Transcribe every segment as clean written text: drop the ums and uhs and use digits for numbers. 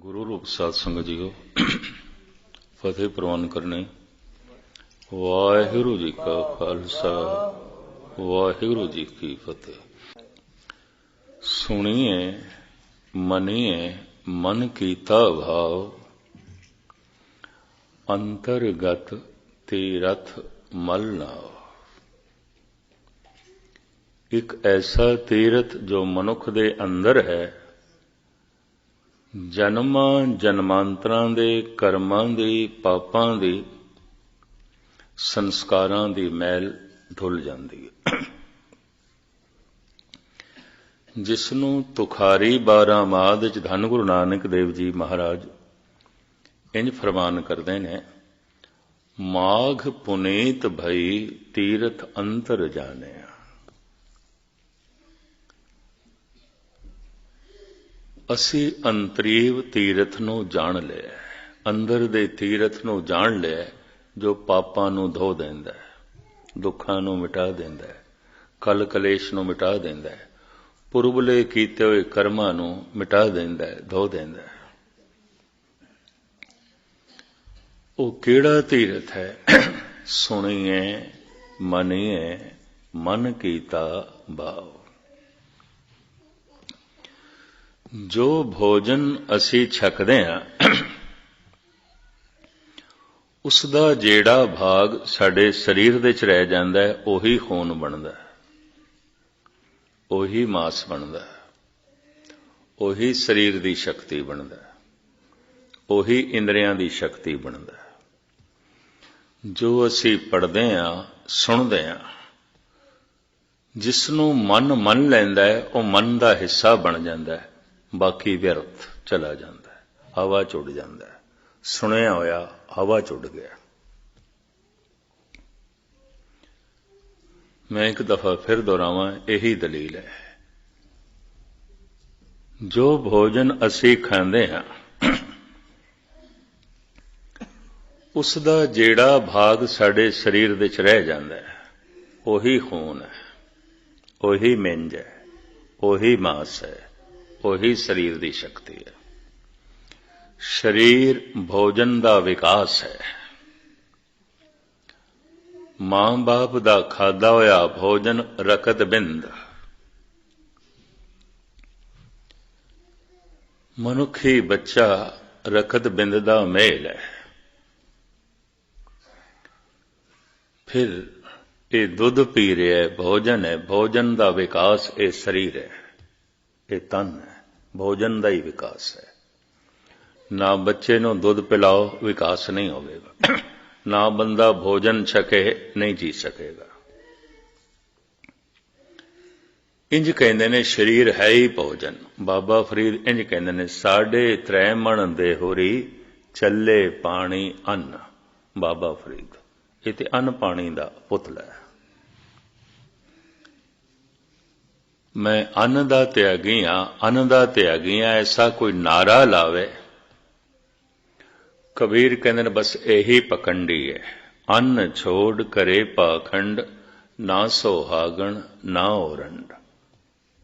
गुरु रूप साध संगत जीओ फतेह प्रवान करने। वाहिगुरु जी का खालसा वाहिगुरु जी की फतेह। सुनिए मनिए मन कीता भाव, अंतरगत तीरथ मल नाव। एक ऐसा तीरथ जो मनुख दे अंदर है, जन्मां जन्मांतरां दे करमां दी पापां दी संस्कारां दी मैल धुल जांदी है। जिसनूं तुखारी 12 माद च धन गुरु नानक देव जी महाराज इंज फरमान करते हैं, माघ पुनीत भई तीरथ अंतर जाने। असी अंतरीव तीरथ नूं जान लिया, अंदर दे तीरथ नूं जान लिया जो पापां नूं धो देंदा है, दुखां नूं मिटा देंदा है, कल कलेश नूं मिटा देंदा है, पुरबले कीते हुए कर्मां नूं मिटा देंदा है, धो देंदा है। वो किहड़ा तीरथ है? सुनिए मनिए मन कीता भाव। जो भोजन असी छकदे हां उसदा जेड़ा भाग साडे शरीर दे च रह जांदा है, ओही खून बनदा है, ओही मास बनदा है, ओही शरीर दी शक्ति बनदा है, ओही इंद्रियां दी शक्ति बनदा है। जो असी पढ़दे हां सुणदे हां, जिसनूं मन मन लैंदा है वो मन दा हिस्सा बन जांदा है, बाकी व्यर्थ चला जाता है, हवा च उड़ जाता है। सुनिया होया हवा च उड़ गया। मैं एक दफा फिर दोहरावां, यही दलील है। जो भोजन असी खांदे हां उसदा जेड़ा भाग साडे शरीर दे च रह जांदा है, ओही खून है, ओही मिंज है, ओही मास है, वही शरीर की शक्ति है। शरीर भोजन का विकास है। मां बाप का खादा होया भोजन रकत बिंद। मनुखी बच्चा रकत बिंद का मेल है। फिर ये दुध पी रहा है, भोजन है, भोजन का विकास ये शरीर है, ये तन है, भोजन का ही विकास है। ना बच्चे नूं दुध पिलाओ विकास नहीं होगा, ना बंदा भोजन छके नहीं जी सकेगा। इंज कहंदे ने शरीर है ही भोजन। बाबा फरीद इंज कहंदे ने, 3.5 मन देहोरी चले पानी अन्न। बाबा फरीद ये ते अन्न पानी का पुतला है। मैं अन्न दा त्यागी हां, अन्न दा त्यागी हां, ऐसा कोई नारा लावे। कबीर कहते हैं बस यही पकंडी है। अन्न छोड़ करे पाखंड, ना सोहागण ना ओरंड।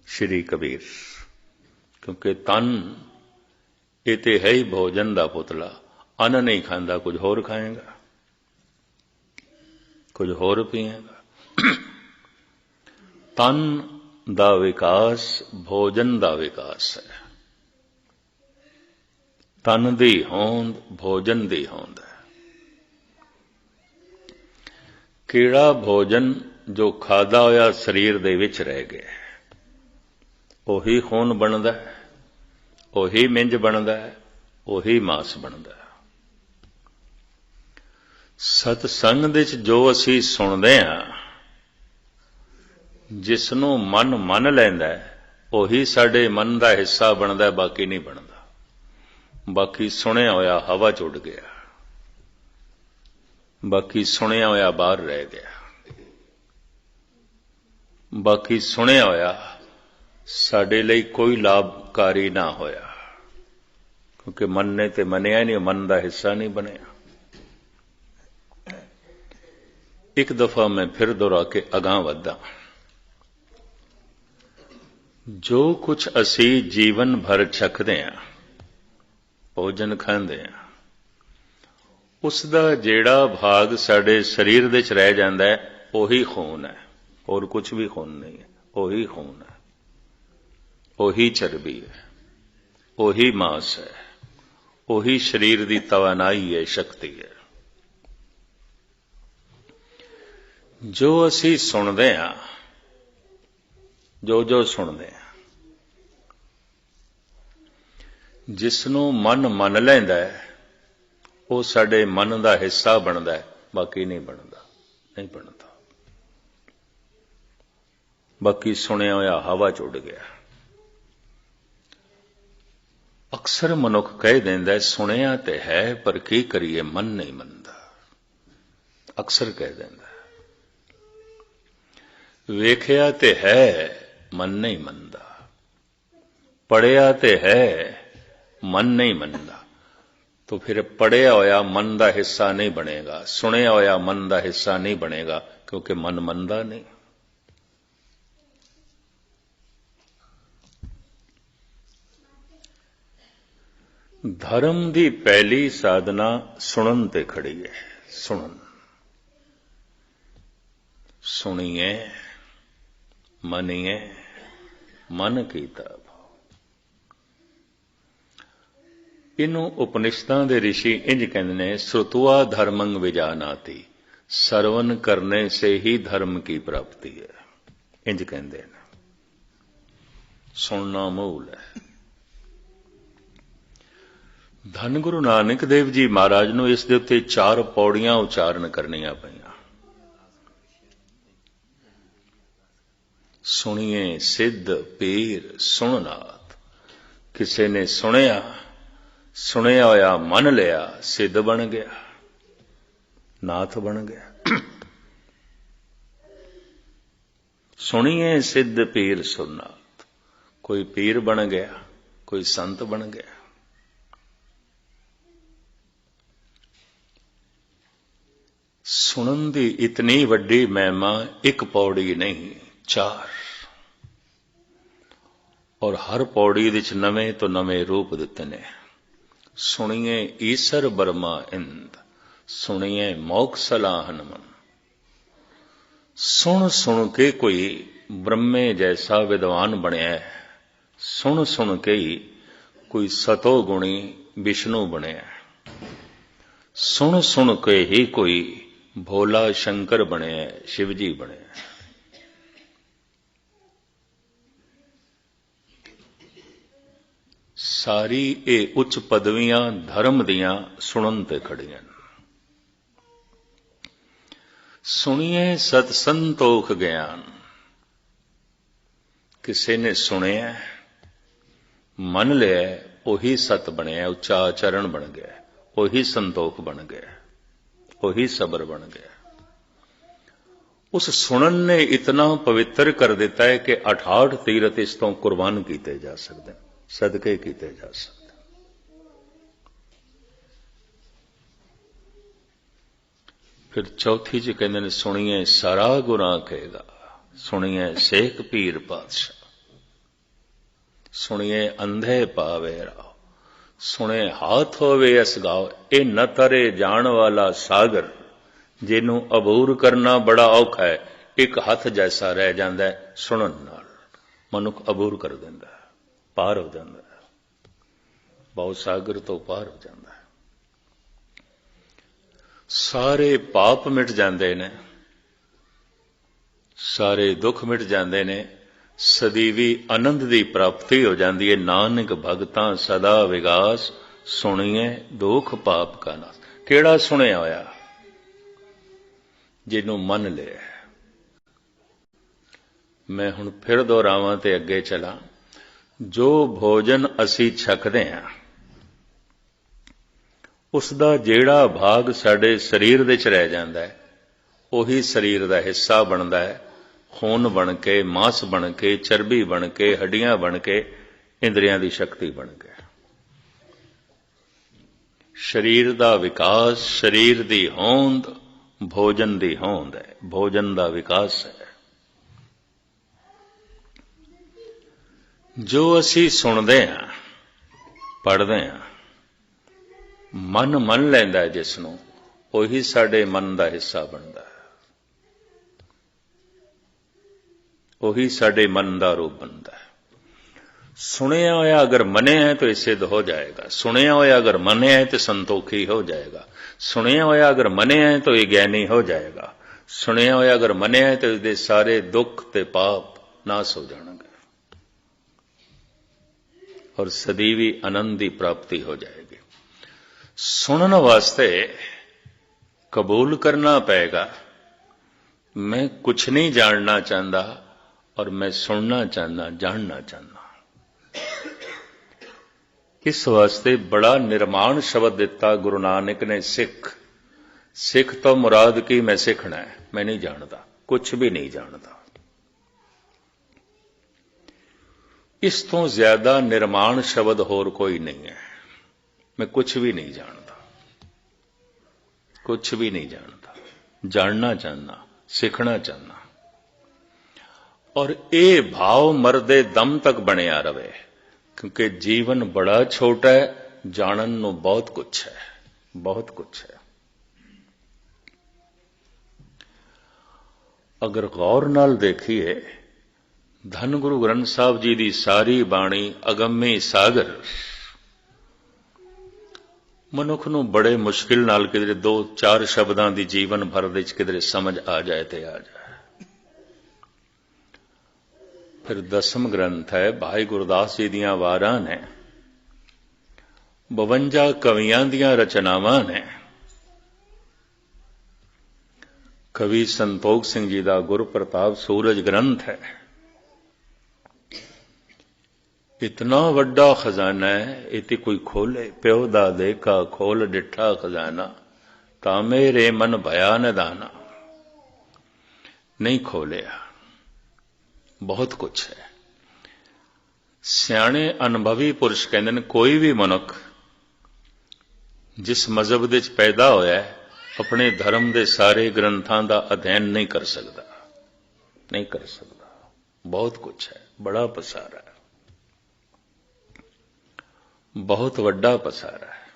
श्री कबीर। क्योंकि तन ये ते है ही भोजन का पुतला। अन्न नहीं खांदा, कुछ होर खाएगा, कुछ होर पिएगा। तन दा विकास भोजन दा विकास है। तन दी होंद भोजन दी होंद है। कीड़ा भोजन जो खादा होया शरीर दे विच रह गया, ओही खून बनदा है, ओही मिंज बनदा है, ओही मास बनदा है। सतसंग दे विच जो असी सुणदे हां, जिसनों मन मन लैंदा है, वही साडे मन का हिस्सा बनता है, बाकी नहीं बनता। बाकी सुनिया होया हवा च उड़ गया, बाकी सुनिया होया बाहर रह गया, बाकी सुनिया होया साडे लई कोई लाभकारी ना होया, क्योंकि मन ने ते मनिया नहीं, मन का हिस्सा नहीं बनया। एक दफा मैं फिर दोहरा के अगां वधा। जो कुछ असी जीवन भर छकदे हां, ਭੋਜਨ ਖਾਂਦੇ ਹਾਂ, ਉਸ ਦਾ ਜਿਹੜਾ ਭਾਗ ਸਾਡੇ ਸਰੀਰ ਦੇ ਚ ਰਹਿ ਜਾਂਦਾ ਹੈ ਉਹੀ ਖੂਨ ਹੈ, ਹੋਰ ਕੁਝ ਵੀ ਖੂਨ ਨਹੀਂ ਹੈ। ਉਹੀ ਖੂਨ ਹੈ, ਉਹੀ ਚਰਬੀ ਹੈ, ਉਹੀ ਮਾਸ ਹੈ, ਉਹੀ ਸਰੀਰ ਦੀ ਤਵਾਨਾਈ ਹੈ, ਸ਼ਕਤੀ ਹੈ। ਜੋ ਅਸੀਂ ਸੁਣਦੇ ਹਾਂ, ਜੋ ਸੁਣਦੇ ਹਾਂ, ਜਿਸ ਨੂੰ ਮਨ ਮੰਨ ਲੈਂਦਾ ਹੈ ਉਹ ਸਾਡੇ ਮਨ ਦਾ ਹਿੱਸਾ ਬਣਦਾ ਹੈ, ਬਾਕੀ ਨਹੀਂ ਬਣਦਾ, ਨਹੀਂ ਬਣਦਾ। ਬਾਕੀ ਸੁਣਿਆ ਹੋਇਆ ਹਵਾ ਚ ਉੱਡ ਗਿਆ। ਅਕਸਰ ਮਨੁੱਖ ਕਹਿ ਦਿੰਦਾ ਸੁਣਿਆ ਤੇ ਹੈ ਪਰ ਕੀ ਕਰੀਏ, ਮਨ ਨਹੀਂ ਮੰਨਦਾ। ਅਕਸਰ ਕਹਿ ਦਿੰਦਾ ਵੇਖਿਆ ਤੇ ਹੈ, ਮਨ ਨਹੀਂ ਮੰਨਦਾ। ਪੜਿਆ ਤੇ ਹੈ, ਮਨ ਨਹੀਂ ਮੰਨਦਾ। तो फिर पढ़िया होया मन का हिस्सा नहीं बनेगा, सुनिया होया मन का हिस्सा नहीं बनेगा, क्योंकि मन मनदा नहीं। धर्म की पहली साधना सुनन ते खड़ी है। सुनन, सुनिए, मनिए, मन कीता। इनू उपनिषदां दे ऋषि इंज कहते हैं, श्रुत्वा धर्मं विजानाति, सरवन करने से ही धर्म की प्राप्ति है। इंज कहते हैं, सुनना मूल है। धन गुरु नानक देव जी महाराज नूं इस दे उत्ते 4 पौड़ियां उचारण करनियां पईयां। सुनिए सिद्ध पीर सुननाथ। किसी ने सुनिया, सुनिया होया मन लिया, सिद्ध बन गया, नाथ बन गया। सुनिए सिद्ध पीर सुननाथ, कोई पीर बन गया, कोई संत बन गया। सुनन दी इतनी वड्डी महिमा एक पौड़ी नहीं, 4, और हर पौड़ी विच नवे तो नवे रूप दिते ने। सुनिए ईसर बर्मा इंद, सुनिए मोक सलाहन मन। सुन सुन के कोई ब्रह्मे जैसा विद्वान बनया है, सुन सुन के ही कोई सतो गुणी विष्णु बनया है, सुन सुन के ही कोई भोला शंकर बनया है, शिवजी बनया है। सारी ये उच्च पदवियां धर्म दियां सुनन ते खड़ियां। सुनिए सत संतोख ज्ञान। किसी ने सुनिया, मन लिया, उही सत बनया, उच्चा आचरण बन गया, उही संतोख बन गया, उही सबर बन गया। उस सुनन ने इतना पवित्र कर दिता है कि 68 तीरथ इस तो कुर्बान किए जा सकते हैं, सदके किए जा सकते। फिर चौथी च कहते हैं, सुनिए सारा गुनाह कहेगा, सुनिए शेख पीर पातशाह, सुनिए अंधे पावे राव, सुने हाथ होवे असगाओ। ये न तरे जान वाला सागर, जिन्हों अबूर करना बड़ा औखा है, एक हाथ जैसा रह जाता है। सुनन नाल मनुख अबूर कर देंदा है, पार हो जाता है, बहुत सागर तो पार हो जाता है। सारे पाप मिट जाते ने, सारे दुख मिट जाते ने, सदीवी आनंद की प्राप्ति हो जाती है। नानक भगतां सदा विगास, सुनिए दुख पाप का नाश। केड़ा सुनिया होया? जिन्हों मन लिया। मैं हुण फिर दोहरावां ते अगे चला। जो भोजन असी छकदे हां, उसका जिहड़ा भाग साडे शरीर दे च रह जांदा है, उही शरीर का हिस्सा बनता है। खून बन के, मांस बन के, चर्बी बन के, हड्डियां बन के, इंद्रियां की शक्ति बन के। शरीर का विकास, शरीर की होंद भोजन की होंद है, भोजन का विकास है। जो असी सुनते हैं, पढ़ते हैं, ਮਨ ਮੰਨ ਲੈਂਦਾ ਜਿਸ ਨੂੰ, ਉਹੀ ਸਾਡੇ ਮਨ ਦਾ ਹਿੱਸਾ ਬਣਦਾ ਹੈ, ਉਹੀ ਸਾਡੇ ਮਨ ਦਾ ਰੂਪ ਬਣਦਾ ਹੈ। सुनया होया अगर मने है तो ये सिद्ध हो जाएगा, सुनया होया अगर मने है तो संतोखी हो जाएगा, सुनया होया अगर मने है तो ये ज्ञानी हो जाएगा, सुनया होया अगर मने है तो ये सारे दुख ते पाप नाश हो जाएंगे और सदैवी आनंद की प्राप्ति हो जाएगी। सुनने वास्ते कबूल करना पड़ेगा, मैं कुछ नहीं जानना चाहता और मैं सुनना चाहना, जानना चाहना। इस वास्ते बड़ा निर्माण शब्द दिता गुरु नानक ने, सिख। सिख तो मुराद की मैं सिखना है, मैं नहीं जानता, कुछ भी नहीं जानता। इस तो ज्यादा निर्माण शब्द होर कोई नहीं है। मैं कुछ भी नहीं जानता, कुछ भी नहीं जानता, जानना चाहना, सीखना चाहना। और ये भाव मरदे दम तक बनिया रवे, क्योंकि जीवन बड़ा छोटा है, जानन नूं बहुत कुछ है, बहुत कुछ है। अगर गौर नाल देखिए, धन गुरु ग्रंथ साहब जी की सारी बाणी अगम्य सागर मनुख नूं बड़े मुश्किल नाल किधरे 2-4 शब्दां दी जीवन भर विच किधरे समझ आ जाए ते आ जाए। फिर 10वां ग्रंथ है भाई गुरदास जी दियां वारां ने, 52 कवियां दियां रचनावां ने। कवि संतोख सिंह जी दा गुर प्रताप सूरज ग्रंथ है। इतना वड्डा खजाना है, इति कोई खोले, प्यो दा देखा खोल डिठा खजाना, ता मेरे मन भया निदाना। नहीं खोलिया, बहुत कुछ है। सियाणे अनुभवी पुरुष कहते हैं, कोई भी मनुख जिस मजहब दे च पैदा होया है, अपने धर्म के सारे ग्रंथां का अध्ययन नहीं कर सकता, नहीं कर सकता। बहुत कुछ है, बड़ा पसारा है, बहुत वड्डा पसारा है।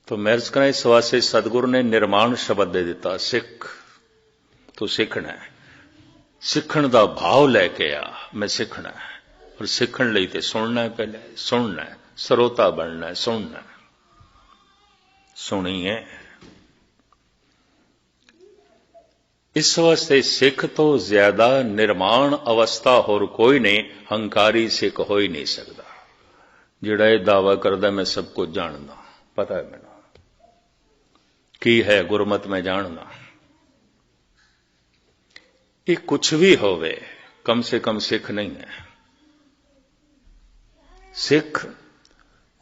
तो मैं कहना इस वास्ते सतगुरु ने निर्माण शब्द दे दिता, सिख। तो सीखना है, सीखण दा भाव लैके आ, मैं सीखना है। और सीखण लई ते सुनना है, पहले सुनना है, सरोता बनना है, सुनना है। सुनिए, इस वास्ते सिख तो ज्यादा निर्माण अवस्था होर कोई नहीं, हंकारी सिख हो ही नहीं सकता। जिहड़ा ये दावा करदा मैं सब कुछ जानदा, पता है मैनूं की है गुरमत में जानना। ये कुछ भी होवे, कम से कम सिख नहीं है। सिख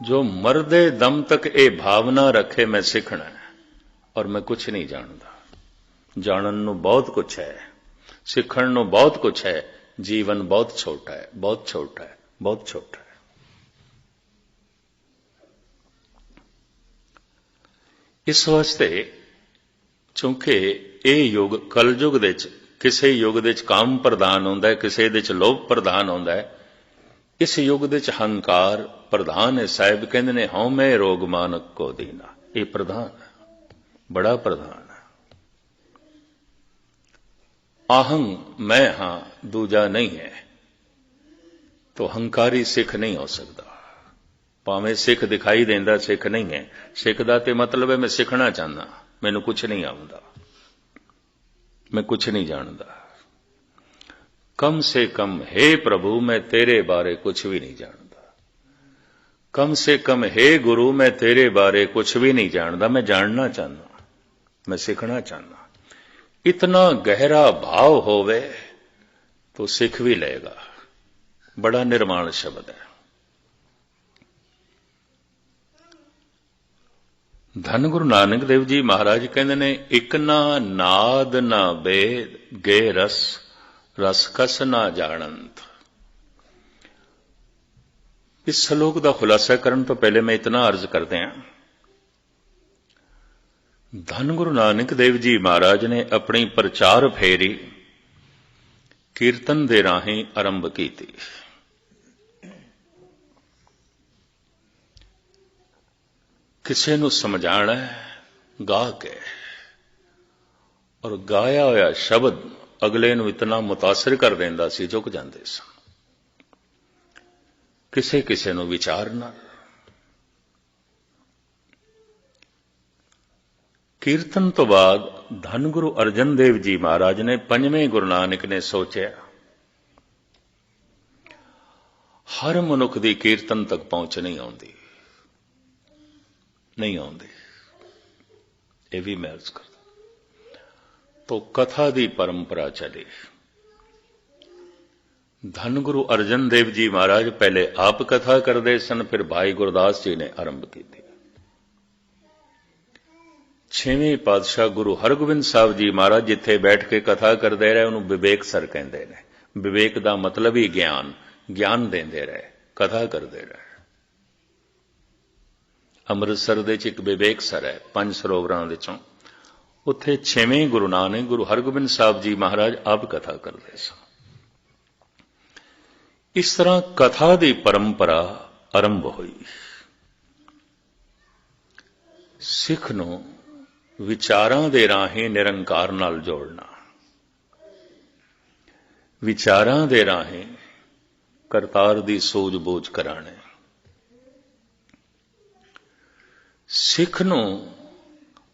जो मरदे दम तक ये भावना रखे मैं सीखना है और मैं कुछ नहीं जानता। जानन नूं बहुत कुछ है, सीखण नूं बहुत कुछ है, जीवन बहुत छोटा है, बहुत छोटा है, बहुत छोटा है। इस वास्ते चूंकि ये युग कलयुग दे च किसी युग दे च काम प्रधान होंदा है, किसी दे च लोभ प्रधान होंदा है। इस युग दे च हंकार प्रधान है। साहिब कहंदे ने हौं मैं रोग मानक को दीना, ये प्रधान है, बड़ा प्रधान है। आहं मैं हां, दूजा नहीं है। तो हंकारी सिख नहीं हो सकता। भावें सिख दिखाई देंदा, सिख नहीं है। सिख दा ते मतलब है मैं सीखना चाहना, मैनू कुछ नहीं आउंदा, मैं कुछ नहीं जानता। कम से कम हे प्रभु मैं तेरे बारे कुछ भी नहीं जानता। कम से कम हे गुरु मैं तेरे बारे कुछ भी नहीं जानता। मैं जानना चाहना, मैं सीखना चाहना। इतना गहरा भाव होवे तो सीख भी लेगा। बड़ा निर्माण शब्द है। धन गुरु नानक देव जी महाराज कहते ने, इक ना नाद ना बेद गे रस, रस कस ना जानंत। इस श्लोक का खुलासा करने तो पहले मैं इतना अर्ज करते हैं, धन गुरु नानक देव जी महाराज ने अपनी प्रचार फेरी कीर्तन दे राहीं आरंभ की थी। ਕਿਸੇ ਨੂੰ ਸਮਝਾਣਾ ਗਾ ਕੇ, ਔਰ ਗਾਇਆ ਹੋਇਆ ਸ਼ਬਦ ਅਗਲੇ ਨੂੰ ਇਤਨਾ ਮੁਤਾਸਰ ਕਰ ਦਿੰਦਾ ਸੀ, ਝੁਕ ਜਾਂਦੇ ਸਨ। ਕਿਸੇ ਕਿਸੇ ਨੂੰ ਵਿਚਾਰ ਨਾਲ। ਕੀਰਤਨ ਤੋਂ ਬਾਅਦ ਧੰਨ ਗੁਰੂ ਅਰਜਨ ਦੇਵ ਜੀ ਮਹਾਰਾਜ ਨੇ, ਪੰਜਵੇਂ ਗੁਰੂ ਨਾਨਕ ਨੇ ਸੋਚਿਆ, ਹਰ ਮਨੁੱਖ ਦੀ ਕੀਰਤਨ ਤੱਕ ਪਹੁੰਚ ਨਹੀਂ ਆਉਂਦੀ, ਨਹੀਂ ਆਉਂਦੀ, ਇਹ ਵੀ ਮੈਂ ਅਰਜ਼ ਕਰਦਾ। तो कथा दी परंपरा चली। धन गुरु अर्जन देव जी महाराज पहले आप कथा करते सन, फिर भाई गुरदास जी ने आरंभ की थी। 6वें पातशाह गुरु हरगोबिंद साहब जी महाराज जिथे बैठ के कथा करते रहे, उन्होंने विवेक सर कहते हैं। विवेक का मतलब ही ज्ञान, ज्ञान देंदे रहे, कथा करते रहे। अमृतसर दे एक विवेक सर है, 5 सरोवरां विचों, उत्थे 6वें गुरु नानक गुरु हरगोबिंद साहब जी महाराज आप कथा करते सन। इस तरह कथा की परंपरा आरंभ हुई। सिख नूं विचारां दे राहें निरंकार नाल जोड़ना, विचारां दे राहें करतार दी सूझबूझ कराने। सिख नूं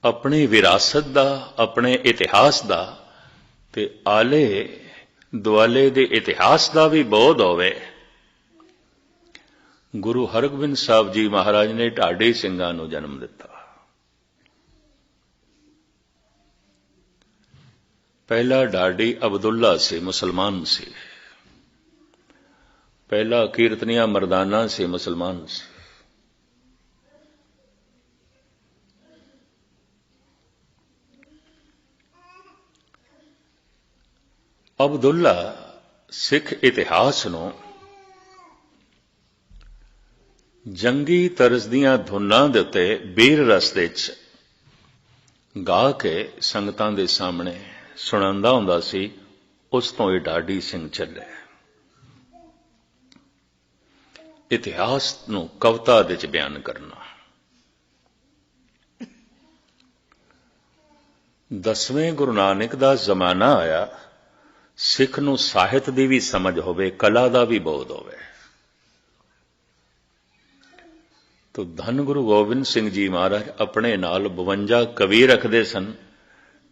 अपनी विरासत दा, अपने इतिहास दा ते आले दुआले दे इतिहास दा भी बोध होवे। गुरु हरगोबिंद साहब जी महाराज ने ढाडी ਸਿੰਘਾਂ ਨੂੰ जन्म दिता। पहला ढाडी अब्दुल्ला से मुसलमान से, पहला कीर्तनिया मर्दाना से मुसलमान से। अब्दुल्ला सिख इतिहास नूं जंगी तरज दीआं धुनां दे उत्ते बीर रस दे च गा के संगतां दे सामने सुणांदा हुंदा सी। उस तो ये ढाडी सिंह चले। इतिहास नूं कविता दे च बयान करना। 10वें गुरु नानक दा जमाना आया, सिख नूं ਸਾਹਿਤ ਦੀ भी समझ होवे, कला ਦਾ भी बोध होवे। तो धन गुरु गोबिंद सिंह जी महाराज अपने नाल 52 कवि रखते सन।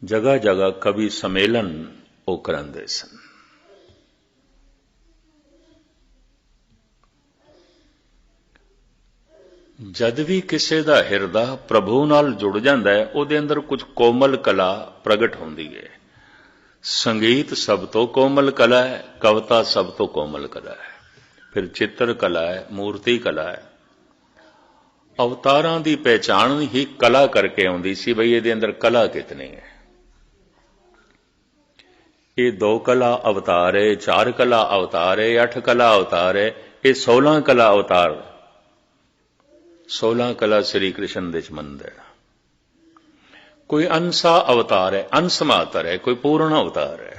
जगह जगह कवि सम्मेलन वो करांदे सन। जद भी किसी का हिरदा प्रभु नाल जुड़ जाता है, उहदे अंदर कुछ कोमल कला प्रगट होंदी है। संगीत सब तो कोमल कला है, कविता सब तो कोमल कला है, फिर चित्र कला है, मूर्ति कला है। अवतारां दी पहचान ही कला करके आउंदी सी, बई इहदे अंदर कला कितनी है। ये 2 कला अवतार है, 4 कला अवतार है, 8 कला अवतार है, ये 16 कला अवतार, 16 कला श्री कृष्ण दे मंदिर। कोई अंसा अवतार है, अंश मात्र है, कोई पूर्ण अवतार है।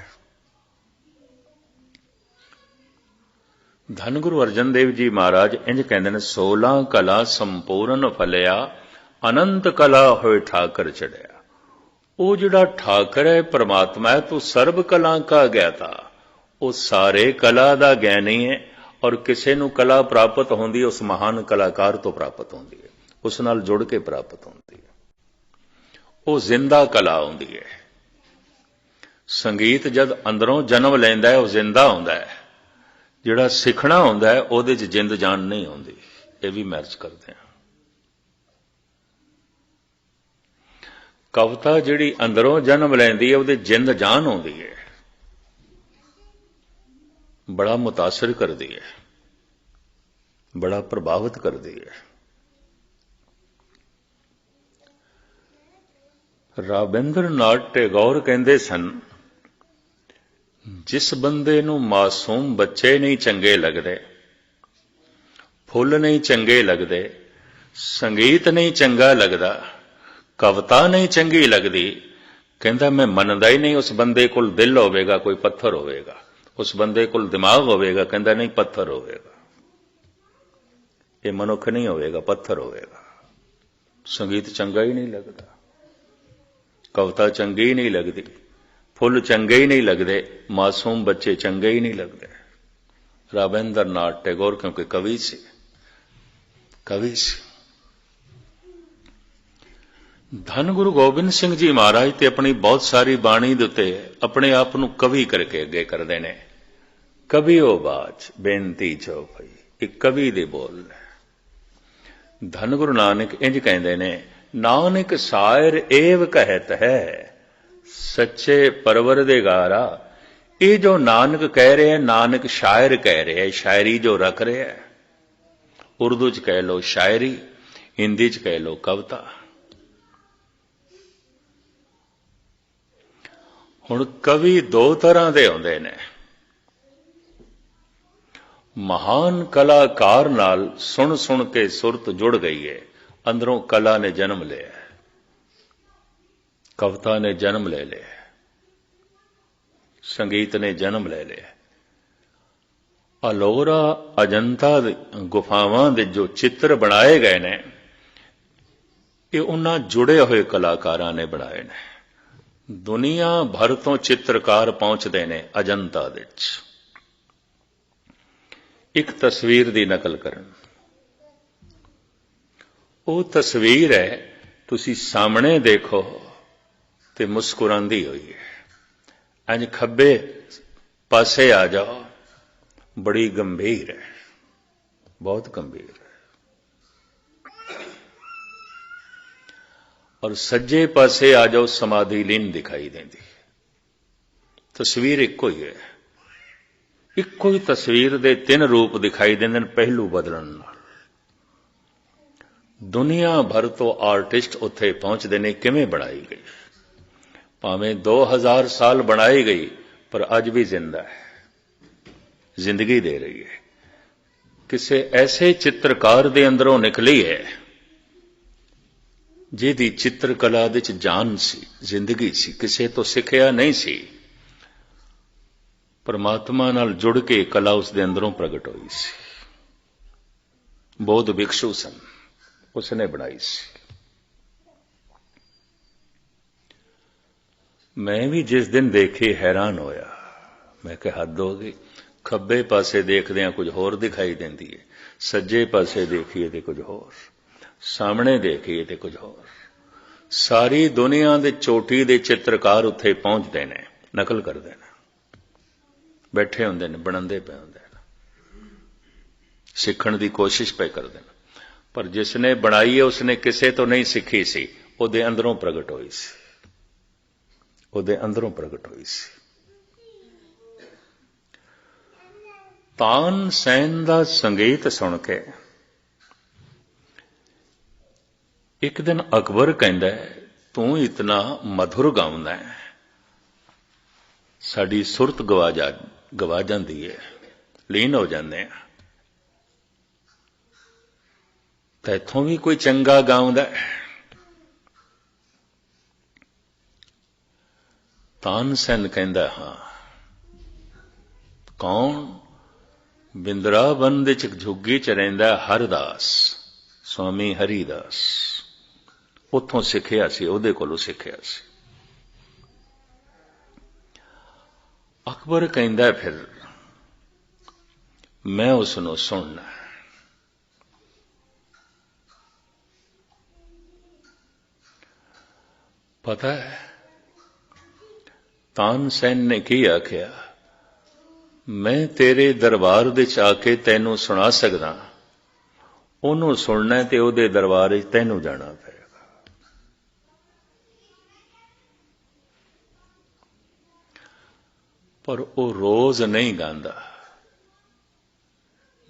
धन गुरु अर्जन देव जी महाराज इंज कहते हैं, 16 कला संपूर्ण फलिया, अनंत कला होए ठाकर चढ़िया। वो जिहड़ा ठाकर है परमात्मा है, तो सर्व कला का ज्ञाता, वो सारे कला दा ज्ञानी है। और किसी नूं कला प्राप्त होंदी, उस महान कलाकार तो प्राप्त होंदी है, उस नाल जुड़ के प्राप्त होंदी है। वो जिंदा कला होंदी है। संगीत जद अंदरों जन्म लैंदा है, वो जिंदा होंदा है। जिहड़ा सिखना होंदा है, उहदे च जिंद जान नहीं होंदी। ये भी मैच करते हैं। कविता जिहड़ी अंदरों जन्म लैंदी है, उहदे जिंद जान होंदी है, बड़ा मुतासिर करती है, बड़ा प्रभावित करती है। राबिंद्र नाथ टैगोर कहते सन, जिस बंदे नूं मासूम बच्चे नहीं चंगे लगते, फुल नहीं चंगे लगते, संगीत नहीं चंगा लगता, कविता नहीं चंगी लगती, कहता मैं मनदा ही नहीं। उस बंदे कोल दिल होवेगा, कोई पत्थर होवेगा। उस बंदे कोल दिमाग होवेगा, कहता नहीं पत्थर होवेगा। ये मनुख नहीं होवेगा, पत्थर होवेगा। संगीत चंगा ही नहीं लगता, कविता चंगी ही नहीं लगती, फुल चंगे ही नहीं लगते, मासूम बच्चे चंगे ही नहीं लगते। राबेंद्र नाथ टैगोर क्योंकि कवि से धन गुरु गोबिंद सिंह जी महाराज ते अपनी बहुत सारी बाणी दे उत्ते अपने आप नूं कवि करके अगे करदे ने। कवि ओ बाज बेनती जो भई, एक कवि दे बोल ने। धन गुरु नानक इंज कहंदे ने, नानक शायर एव कहत है सच्चे परवरदिगारा। ये जो नानक कह रहे हैं, नानक शायर कह रहे हैं, शायरी जो रख रहे हैं, उर्दू च कह लो शायरी, हिंदी च कह लो कविता। हुण कवि दो तरह के आउंदे ने। महान कलाकार नाल सुन सुन के सुरत जुड़ गई है, अंदरों कला ने जन्म लिया, कविता ने जन्म ले लिया, संगीत ने जन्म ले लिया। अलोरा अजंता गुफावां दे जो चित्र बनाए गए ने, ये उन्हां जुड़े हुए कलाकारां ने बनाए ने। दुनिया भर तो चित्रकार पहुंचते ने अजंता दे विच एक तस्वीर दी नकल करन। वो तस्वीर है, तुसी सामने देखो ते मुस्कुरांदी हुई है। इंज खब्बे पासे आ जाओ, बड़ी गंभीर है, बहुत गंभीर है। और सज्जे पासे आ जाओ, समाधि लीन दिखाई देती। तस्वीर इको ही है, इको ही तस्वीर दे तीन रूप दिखाई देंदे, पहलू बदलन नाल। दुनिया भर तो आर्टिस्ट उत्थे पहुंचते ने, किवें बनाई गई, भावें 2000 साल बनाई गई, पर अज भी जिंदा है, जिंदगी दे रही है। किसी ऐसे चित्रकार दे अंदरों निकली है जिहदी चित्रकला दे च जान सी, जिंदगी सी, किसी तो सिखिया नहीं सी, परमात्मा नाल जुड़ के कला उसके अंदरों प्रगट हुई सी। बौद्ध भिक्षु सन, उसने बनाई सी। मैं भी जिस दिन देखी हैरान होया, मैं कहा हद हो गई। खब्बे पासे देखदे कुछ होर दिखाई देंदी है, सज्जे पासे देखिए तो कुछ होर, सामने देखिए तो कुछ होर। सारी दुनिया दे चोटी दे चित्रकार उत्थे पहुंचते ने, नकल करते हैं, बैठे होंदे ने, बनांदे पे होंदे ने, सीखण दी कोशिश पे करते हैं। पर जिसने बनाई है उसने किसे तो नहीं सीखी सी, उहदे अंदरों प्रगट होई सी, उहदे अंदरों प्रगट होई सी। तानसेन दा संगीत सुन के एक दिन अकबर कहंदा है, तू इतना मधुर गाउंदा है, साडी सुरत गवा जांदी है, लीन हो जांदे हैं, तैथों भी कोई चंगा गाउंदा है। तानसेन कहंदा, हां। कौन? बिंद्रावन दे च झुग्गी च रहिंदा हरदास, स्वामी हरिदास, उत्थों सिखिया सी, उहदे कोलों सिखिया सी। अकबर कहंदा फिर मैं उसनों सुनना। पता है तानसेन ने की आख्या, मैं तेरे दरबार दे च आके तैनू सुना सकदा, ओनू सुनना ते ओहदे दरबार च तैनू जाना पएगा। पर वो रोज नहीं गांदा,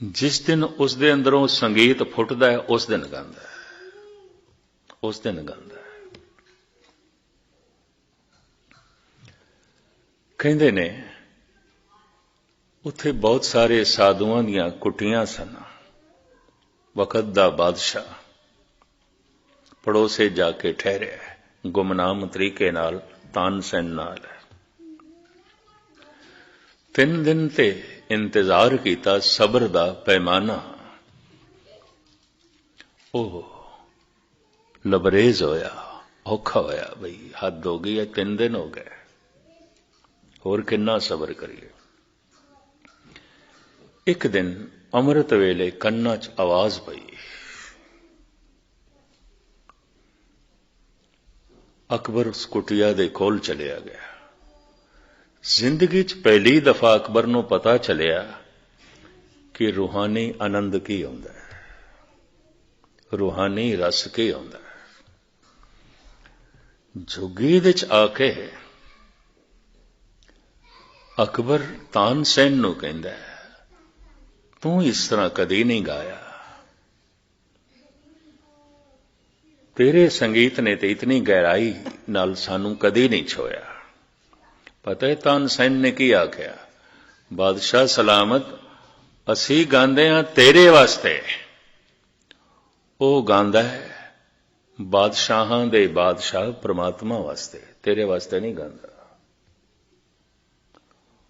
जिस दिन उसदे अंदरों संगीत फुटदा है उस दिन गांदा है, उस दिन गांदा है। कहंदे ने उत्थे बहुत सारे साधुआं दीयां कुटियां सन। वक्त दा बादशाह पड़ोसे जाके ठहरिया, गुमनाम तरीके नाल तानसेन नाल। 3 दिन ते इंतजार किया, सबर दा पैमाना। ओह लबरेज होया, औखा होया, बई हद हो गई है, 3 दिन हो गए, होर किन्ना सबर करिए। एक दिन अमृत वेले कन्ना च आवाज पई, अकबर उस कुटिया दे कोल चलिया गया। जिंदगी च पहली दफा अकबर नूं पता चलिया कि रूहानी आनंद की हुंदा है, रूहानी रस की हुंदा है। झुग्गी दे च आके अकबर तानसेन नूं कहंदा है, तू इस तरह कदी नहीं गाया, तेरे संगीत ने तो इतनी गहराई नाल सानू कदी नहीं छोया। पता है तानसेन ने की आख्या, बादशाह सलामत, असी गांदे हां तेरे वास्ते, वो गांदा है बादशाहां दे बादशाह परमात्मा वास्ते, तेरे वास्ते नहीं गांदा।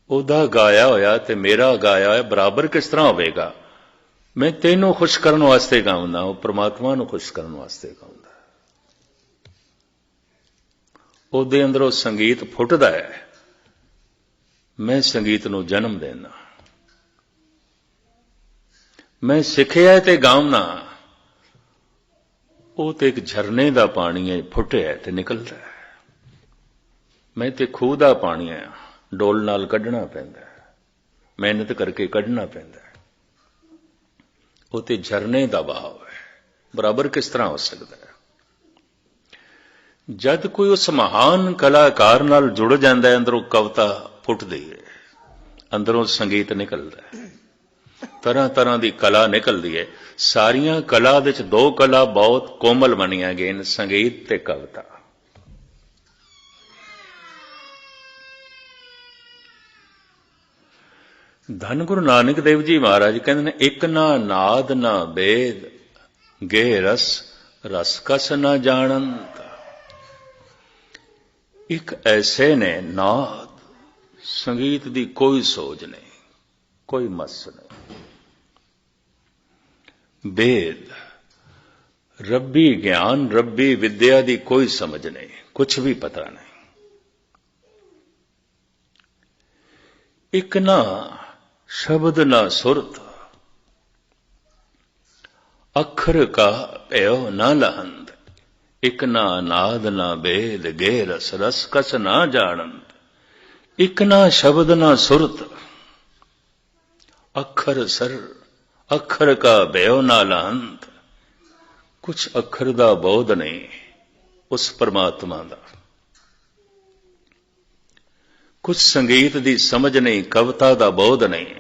ओदा गाया होया ते मेरा गाया होया बराबर किस तरह होवेगा? मैं तेनों खुश करने वास्ते गाउंदा, वो परमात्मा नूं खुश करने वास्ते गाउंदा। ਉਹਦੇ ਅੰਦਰੋਂ ਸੰਗੀਤ ਫੁੱਟਦਾ ਹੈ, ਮੈਂ ਸੰਗੀਤ ਨੂੰ ਜਨਮ ਦੇਣਾ, ਮੈਂ ਸਿੱਖਿਆ ਤੇ ਗਾਉਣਾ, ਉਹ ਤੇ ਇੱਕ ਝਰਨੇ ਦਾ ਪਾਣੀ ਹੈ, ਫੁੱਟਿਆ ਤੇ ਨਿਕਲਦਾ ਹੈ। ਮੈਂ ਤੇ ਖੂਹ ਦਾ ਪਾਣੀ ਹੈ, ਡੋਲ ਨਾਲ ਕੱਢਣਾ ਪੈਂਦਾ ਹੈ, ਮਿਹਨਤ ਕਰਕੇ ਕੱਢਣਾ ਪੈਂਦਾ ਹੈ। ਉਹ ਤੇ ਝਰਨੇ ਦਾ ਬਹਾਵ ਹੈ, ਬਰਾਬਰ ਕਿਸ ਤਰ੍ਹਾਂ ਹੋ ਸਕਦਾ ਹੈ? जद कोई उस महान कलाकार नाल जुड़ जाता है, अंदरों कविता फुटदी है, अंदरों संगीत निकलता है, तरह तरह की कला निकलती है। सारिया कला दे विच 2 कला बहुत कोमल मनिया गई, संगीत ते कविता। धन गुरु नानक देव जी महाराज कहते हैं, एक ना नाद ना वेद गे रस, रस कस ना जानत। एक ऐसे ने नाद, संगीत दी कोई सोच नहीं, कोई मस नहीं, वेद रब्बी ज्ञान, रब्बी विद्या दी कोई समझ नहीं, कुछ भी पता नहीं। एक ना शब्द ना सुरत, अखर का भयो ना लहंद। एक ना नाद ना वेद गे रस, रस कस ना जानत। एक ना शब्द ना सुरत, अखर सर, अखर का भयो ना लहंत। कुछ अखर दा बोध नहीं उस परमात्मा दा, कुछ संगीत दी समझ नहीं, कविता दा बोध नहीं।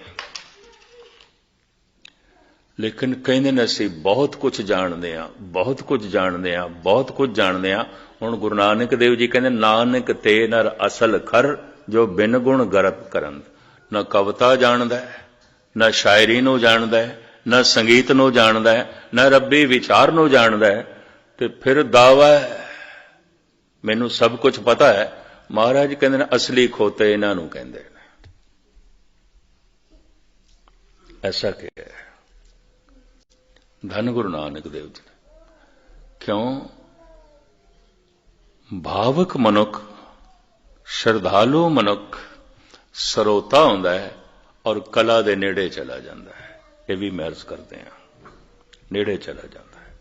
लेकिन कहते ने असीं बहुत कुछ जानते हैं, बहुत कुछ जानते हैं, बहुत कुछ जानते हैं। हुण गुरु नानक देव जी कहते, नानक ते नर असल खर, जो बिन गुण गरत करन। न कविता जानदा है, न शायरी नूं जानदा है, न संगीत नूं जानदा है, न रब्बी विचार नूं जानदा है, ते फिर दावा है मैनूं सब कुछ पता है। महाराज कहते ने असली खोते इन्हां नूं कहंदे ने। ऐसा क्या है? धन गुरु नानक देव जी। क्यों? भावक मनुख, श्रद्धालु मनुख सरोता हुंदा है और कला दे नेड़े चला जाता है। ये भी महर्ज करते हैं, नेड़े चला जाता है।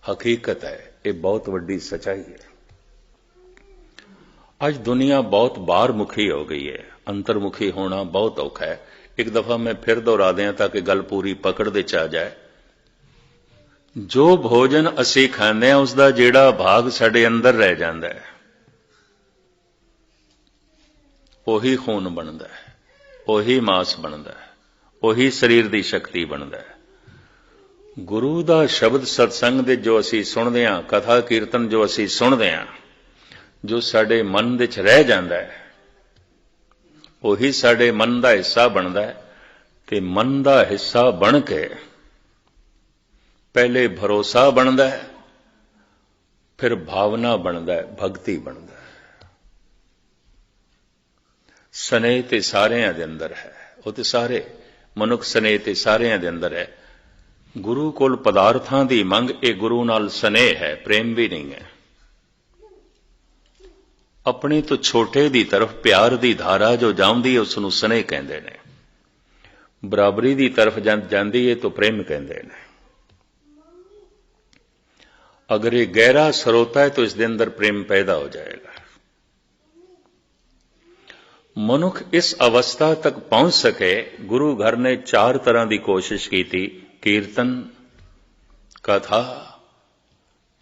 हकीकत है, ये बहुत वड्डी सच्चाई है। आज दुनिया बहुत बाहरमुखी हो गई है, अंतर्मुखी होना बहुत औखा है। एक दफा मैं फिर दोहरा दें ताकि गल पूरी पकड़ दे आ जाए। जो भोजन असी खांदे हैं उसका जिहड़ा भाग साडे अंदर रह जाता है, ਉਹੀ खून बनता है, ਉਹੀ मांस बनता है, ਉਹੀ शरीर की शक्ति बनता है। गुरु का शब्द सत्संग दे जो असी सुनते हैं, कथा कीर्तन जो असी सुनते हैं, जो साडे मन दे च रह जाता है, ਉਹੀ साडे मन का हिस्सा बनता है। ते मन का हिस्सा बन के पहले भरोसा बनता है, फिर भावना बनता है, भगती बनता है। स्नेह ते सारियां दे अंदर है, वो तो सारे मनुख स्नेह ते सारियां दे अंदर है। ਗੁਰੂ ਕੋਲ ਪਦਾਰਥਾਂ ਦੀ ਮੰਗ ਇਹ ਗੁਰੂ ਨਾਲ ਸਨੇਹ ਹੈ, ਪ੍ਰੇਮ ਵੀ ਨਹੀਂ ਹੈ। ਆਪਣੇ ਤੋਂ ਛੋਟੇ ਦੀ ਤਰਫ ਪਿਆਰ ਦੀ ਧਾਰਾ ਜੋ ਜਾਂਦੀ ਹੈ ਉਸ ਨੂੰ ਸਨੇਹ ਕਹਿੰਦੇ ਨੇ। ਬਰਾਬਰੀ ਦੀ ਤਰਫ ਜਾਂਦੀ ਹੈ ਤਾਂ ਪ੍ਰੇਮ ਕਹਿੰਦੇ ਨੇ। अगर ये गहरा स्रोत है तो इसके अंदर प्रेम पैदा हो जाएगा। मनुख इस अवस्था तक पहुंच सके, गुरु घर ने 4 तरह की कोशिश की थी। कीर्तन, कथा,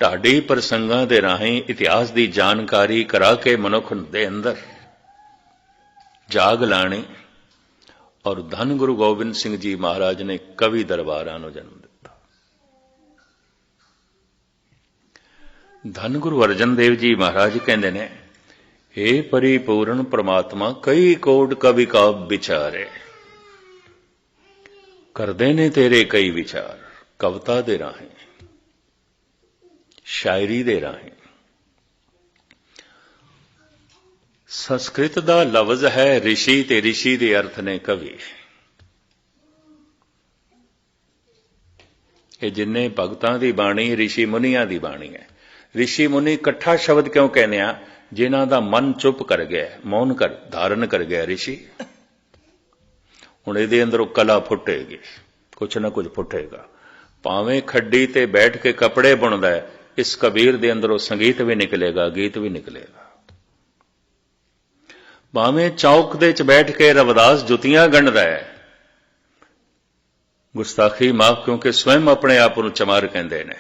ढाडी प्रसंगां दे राहीं इतिहास की जानकारी करा के मनुख दे अंदर जाग लानी, और धन गुरु गोबिंद सिंह जी महाराज ने कवि दरबारां नूं जन्म दिता। धन गुरु अर्जन देव जी महाराज कहते ने, हे परिपूर्ण परमात्मा कई कोट कवि काव्य विचारे, करदे ने तेरे कई विचार। कविता दे राहें, शायरी दे राहें। संस्कृत दा लफ्ज है ऋषि, ते ऋषि दे अर्थ ने कवि। ये जिन्ने भगतां दी बाणी ऋषि मुनियां दी बाणी है। ऋषि मुनि इकट्ठा शब्द क्यों कहने आ? जिन्हां दा मन चुप कर गया, मौन कर धारण कर गया ऋषि। हुण इहदे अंदरों कला फुटेगी, कुछ ना कुछ फुटेगा। भावें खड्डी ते बैठ के कपड़े बुनदा है, इस कबीर दे अंदरों संगीत भी निकलेगा, गीत भी निकलेगा। भावें चौक दे च बैठ के रविदास जुतियां गंढदा है, गुस्ताखी माफ क्योंकि स्वयं अपने आप नूं चमार कहंदे ने,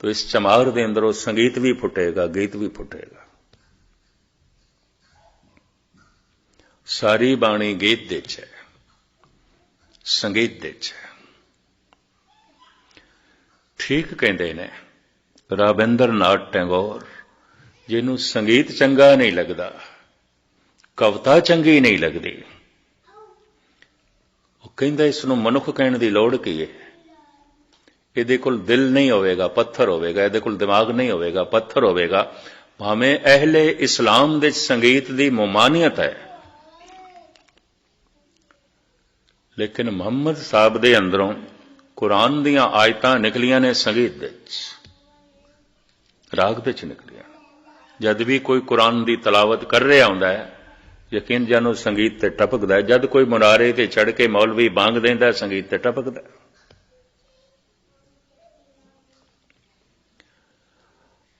तो इस चमार दे अंदरों संगीत भी फुटेगा, गीत भी फुटेगा। सारी बाणी गीत दे च है, संगीत दे च है। ठीक कहंदे ने राबिंद्र नाथ टैगोर, जिन्हों संगीत चंगा नहीं लगता, कविता चंगी नहीं लगती, वो कहंदा इस नूं मनुख कहण दी लोड़ की है। ਇਹਦੇ ਕੋਲ ਦਿਲ नहीं होवेगा, पत्थर होवेगा। ਇਹਦੇ ਕੋਲ दिमाग नहीं होवेगा, पत्थर होवेगा। भावें अहले इस्लाम दे संगीत दी ममानियत है, लेकिन मुहम्मद साहब दे अंदरों कुरान दीयां आयतां निकलियां ने संगीत दे राग दे निकलियां। जद भी कोई कुरान दी तलावत कर रहा हुंदा है, यकीन जानो संगीत ते टपकदा है। जद कोई मुनारे ते चढ़ के मौलवी बांग देंदा, संगीत ते टपकदा है।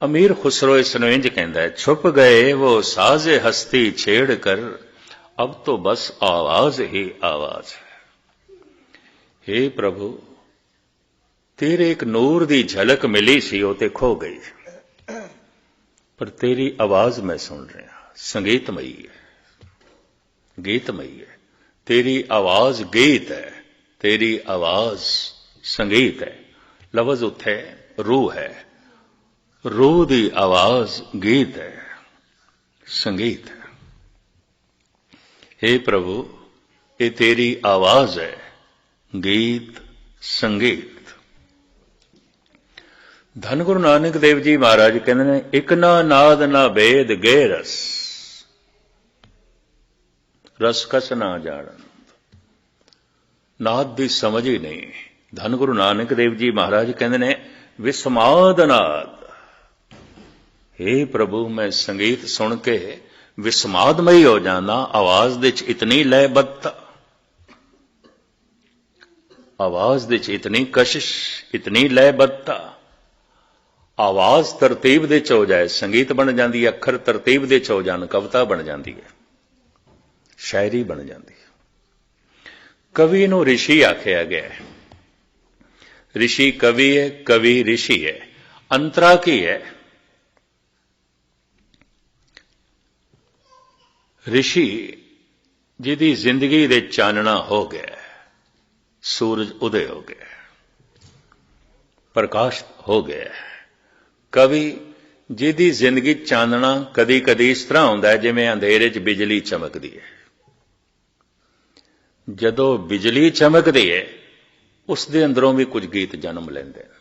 अमीर खुसरो इसनूं इंज कहंदा है, छुप गए वो साजे हस्ती छेड़ कर, अब तो बस आवाज ही आवाज है। हे प्रभु, तेरे एक नूर दी झलक मिली सी, वो ते खो गई, पर तेरी आवाज मैं सुन रहा। संगीतमयी है, गीतमयी है। तेरी आवाज गीत है, तेरी आवाज संगीत है। लफ्ज उत्थे रूह है, रूह दी आवाज गीत है, संगीत है। हे प्रभु, ये तेरी आवाज है, गीत संगीत। धन गुरु नानक देव जी महाराज कहते हैं, एक ना नाद ना भेद गे रस, रस कस ना जानन। नाद दी समझ ही नहीं। धन गुरु नानक देव जी महाराज कहते हैं, विस्माद नाद। हे प्रभु, मैं संगीत सुन के विस्मादमई हो जाना। आवाज दे च इतनी लयबद्धता, आवाज दे च इतनी कशिश, इतनी लयबद्धता। आवाज तरतीब दे च हो जाए, संगीत बन जाती है। अखर तरतीब दे च हो जान, कविता बन जाती है, शायरी बन जाती है। कवि नूं ऋषि आख्या गया है। ऋषि कवि है, कवि ऋषि है। अंतरा की है? ऋषि जिहदी जिंदगी दे चानना हो गया, सूरज उदय हो गया, प्रकाश हो गया। कवि जिहदी जिंदगी चानना कदी कदी इस तरह होंदा है जिवें अंधेरे च बिजली चमकदी है। जदों बिजली चमकदी है, उस दे अंदरों भी कुछ गीत जन्म लैंदे ने,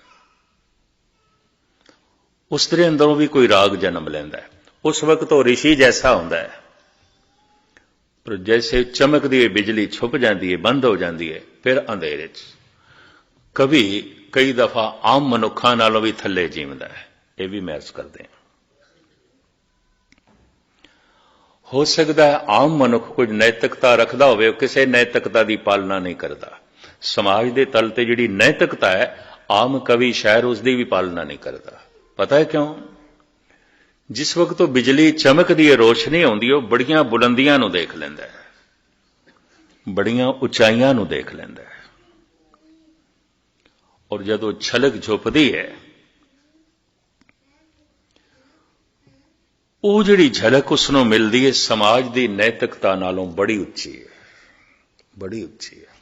उस दे अंदरों भी कोई राग जन्म लैंदा है। उस वक्त तो ऋषि जैसा होंदा है, पर जैसे चमकदी है बिजली छुप जाती है, बंद हो जाती है, फिर अंधेरे च कवि कई दफा आम मनुखा नालों भी थले जीवदा है, यह भी महसूस करते हैं। हो सकता है आम मनुख कुछ नैतिकता रखता हो, किसी नैतिकता की पालना नहीं करता। समाज के तल ते जिहड़ी नैतिकता है, आम कवि शायर उसकी भी पालना नहीं करता। पता है क्यों? जिस वक्त तो बिजली चमकदी है, रोशनी आउंदी, वो बड़ियां बुलंदियां नूं देख लैंदा है, बड़ियां उचाइयां नूं देख लैंदा है, और जदों छलक झुपदी है, वो जिहड़ी झलक उसनों मिलदी है समाज की नैतिकता नालों बड़ी उच्ची है, बड़ी उच्ची है।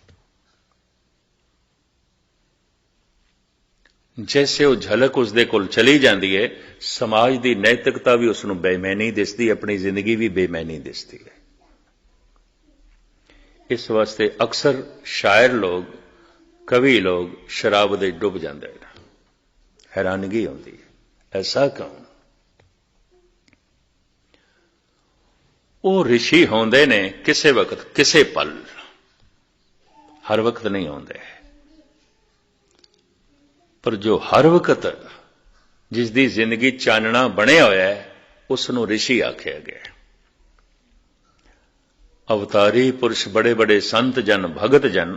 जैसे वो झलक उसदे कोल चली जाती है, समाज की नैतिकता भी उसनों बेमैनी दिसदी, अपनी जिंदगी भी बेमैनी दिसदी है। इस वास्ते अक्सर शायर लोग, कवि लोग शराब दे डुब जाते हैं। हैरानगी आती है, ऐसा क्यों? वो ऋषि होंदे ने किसे वक्त, किसे पल, हर वक्त नहीं होंदे, पर जो हर वक्त जिसकी जिंदगी चानना बनया होया है, उसनों ऋषि आख्या गया। अवतारी पुरुष, बड़े बड़े संत जन, भगत जन,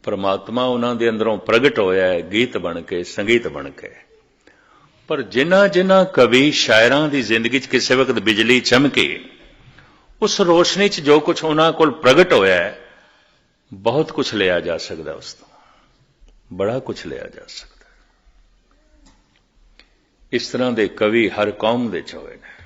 परमात्मा उन्हां दे अंदरों प्रगट होया है, गीत बन के, संगीत बन के। पर जिन्हां जिन्हां कवि शायरां दी जिंदगी च किसी वक्त बिजली चमकी, उस रोशनी च जो कुछ उन्हां कोल प्रगट होया है, बहुत कुछ लिया जा सकता, उस तो बड़ा कुछ लिया जा सकता। इस तरह के कवि हर कौम दे होए ने।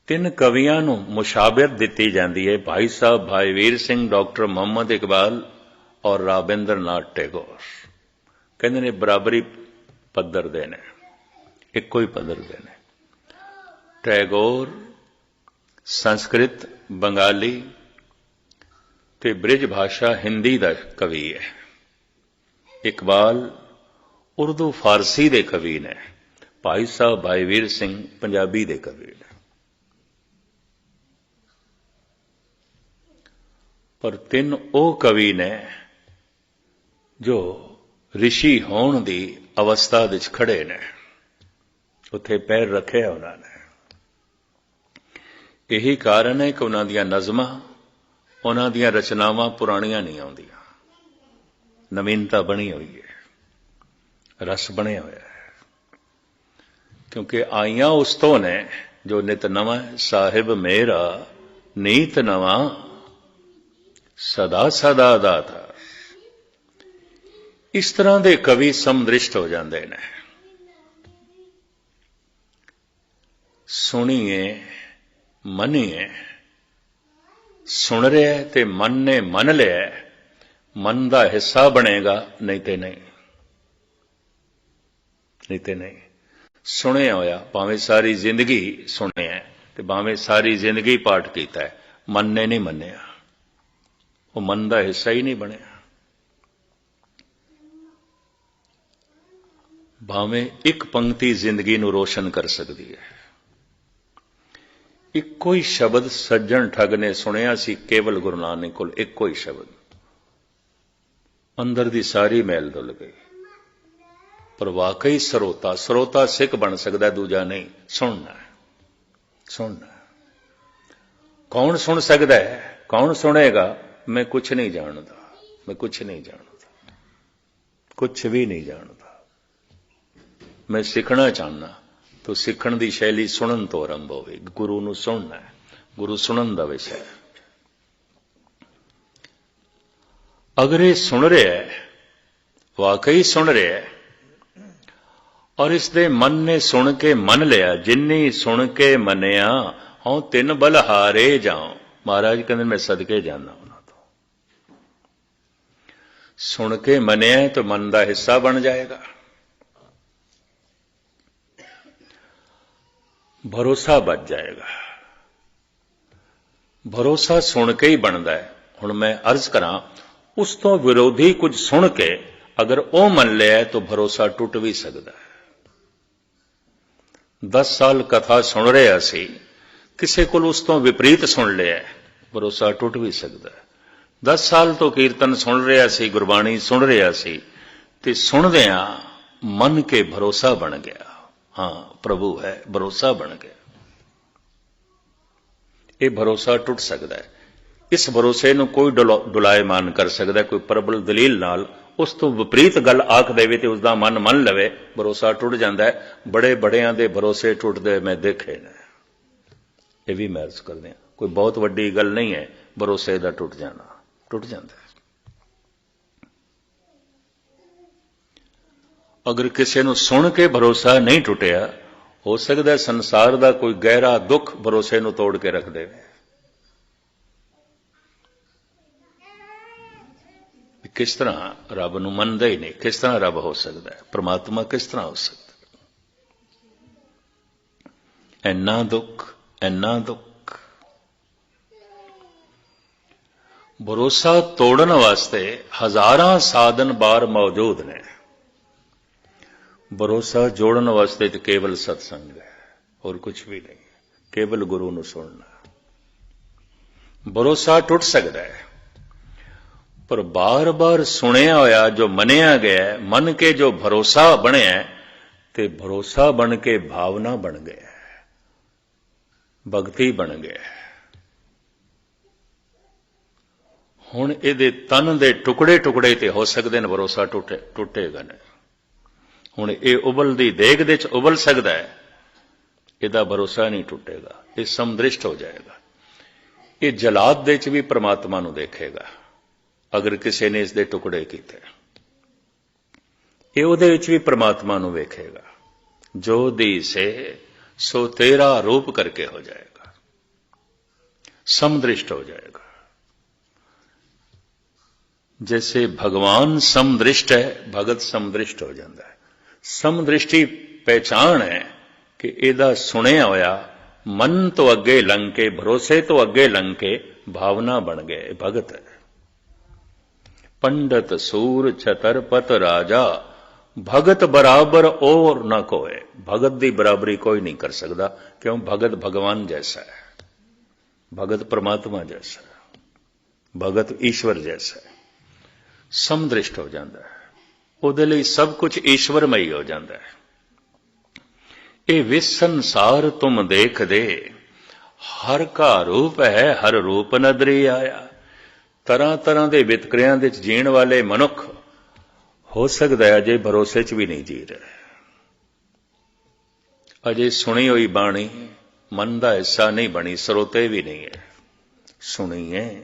3 कवियां नूं मुशाबियत दिती जाती है, भाई साहब भाई वीर सिंह, डॉक्टर मुहम्मद इकबाल और राबिंद्र नाथ टैगोर। कहते ने बराबरी पद्धर दे ने, इक्को ही पद्धर दे ने। टैगोर संस्कृत, बंगाली ते ब्रिज भाषा हिंदी का कवि है। इकबाल उर्दू फारसी दे कवि ने। भाई साहब भाई वीर सिंह पंजाबी दे कवि ने। पर 3 ਉਹ कवि ने जो ऋषि होने की अवस्था विच खड़े ने, उत्थे पैर रखे उन्होंने। यही कारण है कि उन्हां दीयां नज़मां, उन्हां दीयां रचनावां पुराणियां नहीं आउंदियां, नवीनता बनी हुई है, रस बनिया होया है। क्योंकि आईयां उस तो ने जो नित नवा, साहिब मेरा नीत नवा, सदा सदा दाता। इस तरह के कवि समदृष्ट हो जाते हैं। सुनिए मनीए, सुन रहे ते मन ने मन लिया, मन का हिस्सा बनेगा, नहीं तो नहीं, नहीं तो नहीं। सुने होया भावें सारी जिंदगी सुने है, ते भावें सारी जिंदगी पाठ किया है, मन ने नहीं मन्निया, वो मन का हिस्सा ही नहीं बनया। भावें एक पंक्ति जिंदगी नूं रोशन कर सकती है। इक्को ही शब्द सज्जन ठग ने सुनिया सी केवल गुरु नानक कोल, इक्को ही शब्द, अंदर दी सारी मैल धुल गई। पर वाकई सरोता, सरोता सिख बन सकता है, दूजा नहीं। सुनना है, सुनना है। कौन सुन सकता है, कौन सुनेगा? मैं कुछ नहीं जानता, मैं कुछ नहीं जानता, कुछ भी नहीं जानता। मैं सीखना चाहना, तो सीखण की शैली सुनन तो आरंभ होवे। गुरु नूं सुनना है, गुरु सुनन का विषय है। अगर ये सुन रहा है, वाकई सुन रहा है, और इसदे मन ने सुन के मन लिया, जिन्नी सुन के मनिया हूं 3 बलहारे जाऊं। महाराज कहते मैं सदके जाना उन्होंने तो। सुन के मनिया तो मन का हिस्सा बन जाएगा, भरोसा बच जाएगा। भरोसा सुन के ही बनता है। हुण मैं अर्ज करा, उस तो विरोधी कुछ सुन के अगर वह मन लिया तो भरोसा टुट भी सकता है। 10 साल कथा सुन रहे सी, किसी को उस तो विपरीत सुन लिया, भरोसा टुट भी सकता है। 10 ਸਾਲ ਤੋਂ ਕੀਰਤਨ ਸੁਣ ਰਿਹਾ ਸੀ, ਗੁਰਬਾਣੀ ਸੁਣ ਰਿਹਾ ਸੀ, ਤੇ ਸੁਣਦਿਆਂ ਮਨ ਕੇ ਭਰੋਸਾ ਬਣ ਗਿਆ। ਹਾਂ, ਪ੍ਰਭੂ ਹੈ, ਭਰੋਸਾ ਬਣ ਗਿਆ। ਇਹ ਭਰੋਸਾ ਟੁੱਟ ਸਕਦਾ ਹੈ। ਇਸ ਭਰੋਸੇ ਨੂੰ ਕੋਈ ਡੁਲਾਇਮਾਨ ਕਰ ਸਕਦਾ, ਕੋਈ ਪ੍ਰਬਲ ਦਲੀਲ ਨਾਲ ਉਸ ਤੋਂ ਵਿਪਰੀਤ ਗੱਲ ਆਖ ਦੇਵੇ ਤੇ ਉਸ ਦਾ ਮਨ ਮੰਨ ਲਵੇ, ਭਰੋਸਾ ਟੁੱਟ ਜਾਂਦਾ ਹੈ। ਬੜੇ ਬੜਿਆਂ ਦੇ ਭਰੋਸੇ ਟੁੱਟਦੇ ਮੈਂ ਦੇਖੇ ਨੇ। ਇਹ ਵੀ ਮੈਂ ਅਰਜ਼ ਕਰਦੇ ਹਾਂ, ਕੋਈ ਬਹੁਤ ਵੱਡੀ ਗੱਲ ਨਹੀਂ ਹੈ ਭਰੋਸੇ ਦਾ ਟੁੱਟ ਜਾਣਾ, ਟੁੱਟ ਜਾਂਦਾ ਹੈ। ਅਗਰ ਕਿਸੇ ਨੂੰ ਸੁਣ ਕੇ ਭਰੋਸਾ ਨਹੀਂ ਟੁੱਟਿਆ, ਹੋ ਸਕਦਾ ਸੰਸਾਰ ਦਾ ਕੋਈ ਗਹਿਰਾ ਦੁੱਖ ਭਰੋਸੇ ਨੂੰ ਤੋੜ ਕੇ ਰੱਖ ਦੇਵੇ। ਕਿਸ ਤਰ੍ਹਾਂ ਰੱਬ ਨੂੰ ਮੰਨਦਾ ਹੀ ਨਹੀਂ, ਕਿਸ ਤਰ੍ਹਾਂ ਰੱਬ ਹੋ ਸਕਦਾ ਹੈ, ਪ੍ਰਮਾਤਮਾ ਕਿਸ ਤਰ੍ਹਾਂ ਹੋ ਸਕਦਾ? ਇੰਨਾ ਦੁੱਖ, ਇੰਨਾ ਦੁੱਖ। ਭਰੋਸਾ ਤੋੜਨ ਵਾਸਤੇ ਹਜ਼ਾਰਾਂ ਸਾਧਨ ਬਾਹਰ ਮੌਜੂਦ ਨੇ। ਭਰੋਸਾ ਜੋੜਨ ਵਾਸਤੇ ਤਾਂ ਕੇਵਲ ਸਤਸੰਗ ਹੈ, ਹੋਰ ਕੁਝ ਵੀ ਨਹੀਂ, ਕੇਵਲ ਗੁਰੂ ਨੂੰ ਸੁਣਨਾ। ਭਰੋਸਾ ਟੁੱਟ ਸਕਦਾ ਹੈ, ਪਰ ਬਾਰ-ਬਾਰ ਸੁਣਿਆ ਹੋਇਆ ਜੋ ਮੰਨਿਆ ਗਿਆ, ਮੰਨ ਕੇ ਜੋ ਭਰੋਸਾ ਬਣਿਆ, ਤੇ ਭਰੋਸਾ ਬਣ ਕੇ ਭਾਵਨਾ ਬਣ ਗਿਆ, ਭਗਤੀ ਬਣ ਗਿਆ। ਹੁਣ ਇਹਦੇ ਤਨ ਦੇ ਟੁਕੜੇ ਟੁਕੜੇ ਤੇ ਹੋ ਸਕਦੇ ਨੇ, ਭਰੋਸਾ ਟੁੱਟੇਗਾ ਨਹੀਂ। ਹੁਣ ਇਹ ਉਬਲਦੀ ਦੇਗ ਦੇ ਚ ਉਬਲ ਸਕਦਾ ਹੈ, ਇਹਦਾ ਭਰੋਸਾ ਨਹੀਂ ਟੁੱਟੇਗਾ, ਇਹ ਸਮਦ੍ਰਿਸ਼ਟ ਹੋ ਜਾਏਗਾ। ਇਹ ਜਲਾਦ ਦੇ ਚ ਵੀ ਪ੍ਰਮਾਤਮਾ ਨੂੰ ਦੇਖੇਗਾ ਅਗਰ ਕਿਸੇ ਨੇ ਇਸ ਦੇ ਟੁਕੜੇ ਕੀਤੇ। ਇਹ ਉਹਦੇ ਵਿੱਚ ਵੀ ਪ੍ਰਮਾਤਮਾ ਨੂੰ ਵੇਖੇਗਾ। ਜੋ ਦੀਸੇ ਸੋ ਤੇਰਾ ਰੂਪ ਕਰਕੇ ਹੋ ਜਾਏਗਾ, ਸਮਦ੍ਰਿਸ਼ਟ ਹੋ ਜਾਏਗਾ। जैसे भगवान समदृष्ट है, भगत समदृष्ट हो जाता है। समदृष्टि पहचान है कि ਇਹਦਾ ਸੁਣਿਆ ਹੋਇਆ ਮਨ ਤੋਂ ਅੱਗੇ ਲੰਘ ਕੇ, ਭਰੋਸੇ ਤੋਂ ਅੱਗੇ ਲੰਘ ਕੇ ਭਾਵਨਾ ਬਣ ਗਏ, ਭਗਤ ਹੈ। ਪੰਡਤ ਸੂਰ ਛਤਰਪਤ ਰਾਜਾ, ਭਗਤ ਬਰਾਬਰ ਔਰ ਨਾ ਕੋਏ। ਭਗਤ ਦੀ ਬਰਾਬਰੀ ਕੋਈ ਨਹੀਂ ਕਰ ਸਕਦਾ, ਕਿਉਂ? ਭਗਤ ਭਗਵਾਨ ਜੈਸਾ ਹੈ, ਭਗਤ परमात्मा जैसा है, भगत ईश्वर जैसा है। ਸਮਦ੍ਰਿਸ਼ਟ ਹੋ ਜਾਂਦਾ ਹੈ, ਉਹਦੇ ਲਈ ਸਭ ਕੁਝ ਈਸ਼ਵਰਮਈ ਹੋ ਜਾਂਦਾ ਹੈ। ਇਹ ਵਿਸ ਸੰਸਾਰ ਤੁਮ ਦੇਖਦੇ, ਹਰ ਕਾ ਰੂਪ ਹੈ, ਹਰ ਰੂਪ ਨਦਰੀ ਆਇਆ। ਤਰ੍ਹਾਂ ਤਰ੍ਹਾਂ ਦੇ ਵਿਤਕਰਿਆਂ ਦੇ ਵਿੱਚ ਜੀਣ ਵਾਲੇ ਮਨੁੱਖ ਹੋ ਸਕਦਾ ਹੈ ਅਜੇ ਭਰੋਸੇ 'ਚ ਵੀ ਨਹੀਂ ਜੀ ਰਹੇ, ਅਜੇ ਸੁਣੀ ਹੋਈ ਬਾਣੀ ਮਨ ਦਾ ਹਿੱਸਾ ਨਹੀਂ ਬਣੀ, ਸਰੋਤੇ ਵੀ ਨਹੀਂ ਹੈ। ਸੁਣੀਏ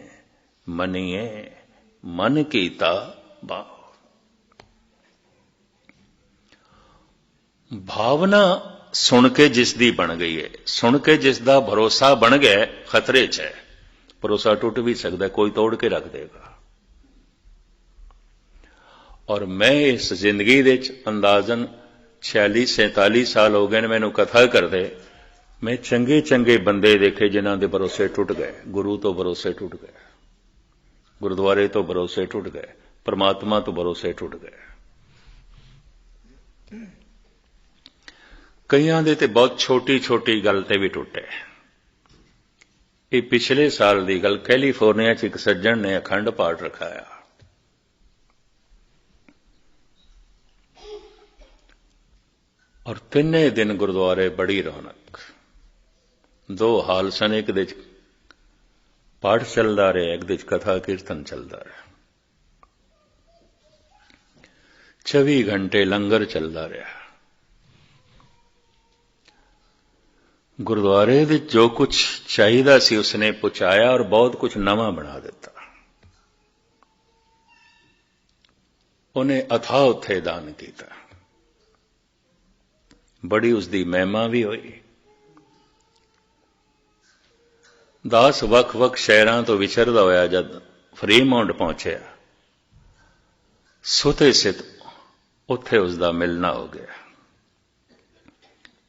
ਮੰਨੀਏ ਮਨ ਕੀਤਾ ਭਾਵ। ਭਾਵਨਾ ਸੁਣ ਕੇ ਜਿਸ ਦੀ ਬਣ ਗਈ ਹੈ, ਸੁਣ ਕੇ ਜਿਸ ਦਾ ਭਰੋਸਾ ਬਣ ਗਿਆ, ਖਤਰੇ 'ਚ ਹੈ। ਭਰੋਸਾ ਟੁੱਟ ਵੀ ਸਕਦਾ, ਕੋਈ ਤੋੜ ਕੇ ਰੱਖ ਦੇਗਾ। ਔਰ ਮੈਂ ਇਸ ਜ਼ਿੰਦਗੀ ਦੇ ਵਿੱਚ ਅੰਦਾਜ਼ਨ 46-47 ਸਾਲ ਹੋ ਗਏ ਨੇ ਮੈਨੂੰ ਕਥਾ ਕਰਦੇ, ਮੈਂ ਚੰਗੇ ਚੰਗੇ ਬੰਦੇ ਦੇਖੇ ਜਿਨ੍ਹਾਂ ਦੇ ਭਰੋਸੇ ਟੁੱਟ ਗਏ, ਗੁਰੂ ਤੋਂ ਭਰੋਸੇ ਟੁੱਟ ਗਏ, ਗੁਰਦੁਆਰੇ ਤੋਂ ਭਰੋਸੇ ਟੁੱਟ ਗਏ, ਪਰਮਾਤਮਾ ਤੋਂ ਭਰੋਸੇ ਟੁੱਟ ਗਏ। ਕਈਆਂ ਦੇ ਤੇ ਬਹੁਤ ਛੋਟੀ ਛੋਟੀ ਗੱਲ ਤੇ ਵੀ ਟੁੱਟੇ। ਇਹ ਪਿਛਲੇ ਸਾਲ ਦੀ ਗੱਲ, ਕੈਲੀਫੋਰਨੀਆ 'ਚ ਇੱਕ ਸੱਜਣ ਨੇ ਅਖੰਡ ਪਾਠ ਰਖਾਇਆ। ਔਰ ਤਿੰਨੇ ਦਿਨ ਗੁਰਦੁਆਰੇ ਬੜੀ ਰੌਣਕ। ਦੋ ਹਾਲ ਸਨ, ਇੱਕ ਦੇ 'ਚ ਪਾਠ ਚੱਲਦਾ ਰਿਹਾ, ਇੱਕ ਦੇ 'ਚ ਕਥਾ ਕੀਰਤਨ ਚੱਲਦਾ ਰਿਹਾ, 24 ਘੰਟੇ ਲੰਗਰ ਚੱਲਦਾ ਰਿਹਾ। ਗੁਰਦੁਆਰੇ ਵਿੱਚ ਜੋ ਕੁਝ ਚਾਹੀਦਾ ਸੀ ਉਸਨੇ ਪਹੁੰਚਾਇਆ ਔਰ ਬਹੁਤ ਕੁਝ ਨਵਾਂ ਬਣਾ ਦਿੱਤਾ। ਉਹਨੇ ਅਥਾਹ ਉੱਥੇ ਦਾਨ ਕੀਤਾ, ਬੜੀ ਉਸਦੀ ਮਹਿਮਾ ਵੀ ਹੋਈ। ਦਾਸ ਵੱਖ-ਵੱਖ ਸ਼ਹਿਰਾਂ ਤੋਂ ਵਿਚਰਦਾ ਹੋਇਆ ਜਦ ਫਰੀਮਾਉਂਟ ਪਹੁੰਚਿਆ, ਸੁਤੇ ਸਿਤ ਉੱਥੇ ਉਸਦਾ ਮਿਲਣਾ ਹੋ ਗਿਆ।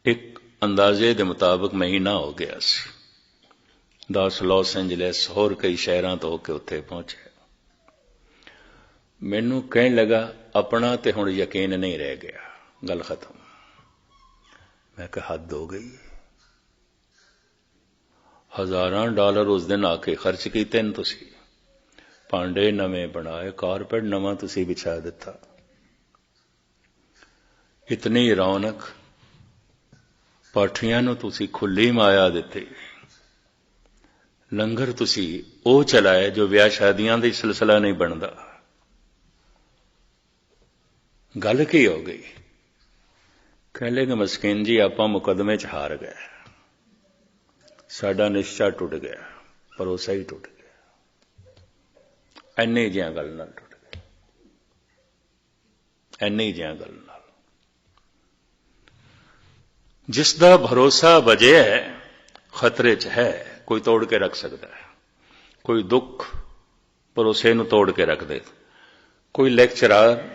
ਇੱਕ ਅੰਦਾਜ਼ੇ ਦੇ ਮੁਤਾਬਕ ਮਹੀਨਾ ਹੋ ਗਿਆ ਸੀ। ਦਾਸ ਲਾਸ ਐਂਜਲਸ ਹੋਰ ਕਈ ਸ਼ਹਿਰਾਂ ਤੋਂ ਹੋ ਕੇ ਉੱਥੇ ਪਹੁੰਚਿਆ। ਮੈਨੂੰ ਕਹਿਣ ਲੱਗਾ ਆਪਣਾ ਤੇ ਹੁਣ ਯਕੀਨ ਨਹੀਂ ਰਹਿ ਗਿਆ, ਗੱਲ ਖਤਮ। ਮੈਂ ਕਿਹਾ ਹੱਦ ਹੋ ਗਈ। ਹਜ਼ਾਰਾਂ ਡਾਲਰ ਉਸ ਦਿਨ ਆ ਕੇ ਖਰਚ ਕੀਤੇ ਨੇ ਤੁਸੀਂ, ਭਾਂਡੇ ਨਵੇਂ ਬਣਾਏ, ਕਾਰਪੇਟ ਨਵਾਂ ਤੁਸੀਂ ਵਿਛਾ ਦਿੱਤਾ। ਇਤਨੀ ਰੌਣਕ, ਪਾਠੀਆਂ ਨੂੰ ਤੁਸੀਂ ਖੁੱਲੀ ਮਾਇਆ ਦਿੱਤੀ। ਲੰਗਰ ਤੁਸੀਂ ਉਹ ਚਲਾਏ ਜੋ ਵਿਆਹ ਸ਼ਾਦੀਆਂ ਦਾ ਸਿਲਸਿਲਾ ਨਹੀਂ ਬਣਦਾ। ਗੱਲ ਕੀ ਹੋ ਗਈ? ਕਹਿ ਲੇਗੇ ਮਸਕੀਨ ਜੀ ਆਪਾਂ ਮੁਕੱਦਮੇ 'ਚ ਹਾਰ ਗਏ, ਸਾਡਾ ਨਿਸ਼ਚਾ ਟੁੱਟ ਗਿਆ, ਭਰੋਸਾ ਹੀ ਟੁੱਟ ਗਿਆ। ਇੰਨੀ ਜਿਹੀਆਂ ਗੱਲ ਨਾਲ ਟੁੱਟ ਗਿਆ, ਇੰਨੀ ਜਿਹੀਆਂ ਗੱਲ ਨਾਲ। ਜਿਸ ਦਾ ਭਰੋਸਾ ਵਜਿਆ ਖਤਰੇ 'ਚ ਹੈ, ਕੋਈ ਤੋੜ ਕੇ ਰੱਖ ਸਕਦਾ ਹੈ। ਕੋਈ ਦੁੱਖ ਭਰੋਸੇ ਨੂੰ ਤੋੜ ਕੇ ਰੱਖ ਦੇ। ਕੋਈ ਲੈਕਚਰਰ,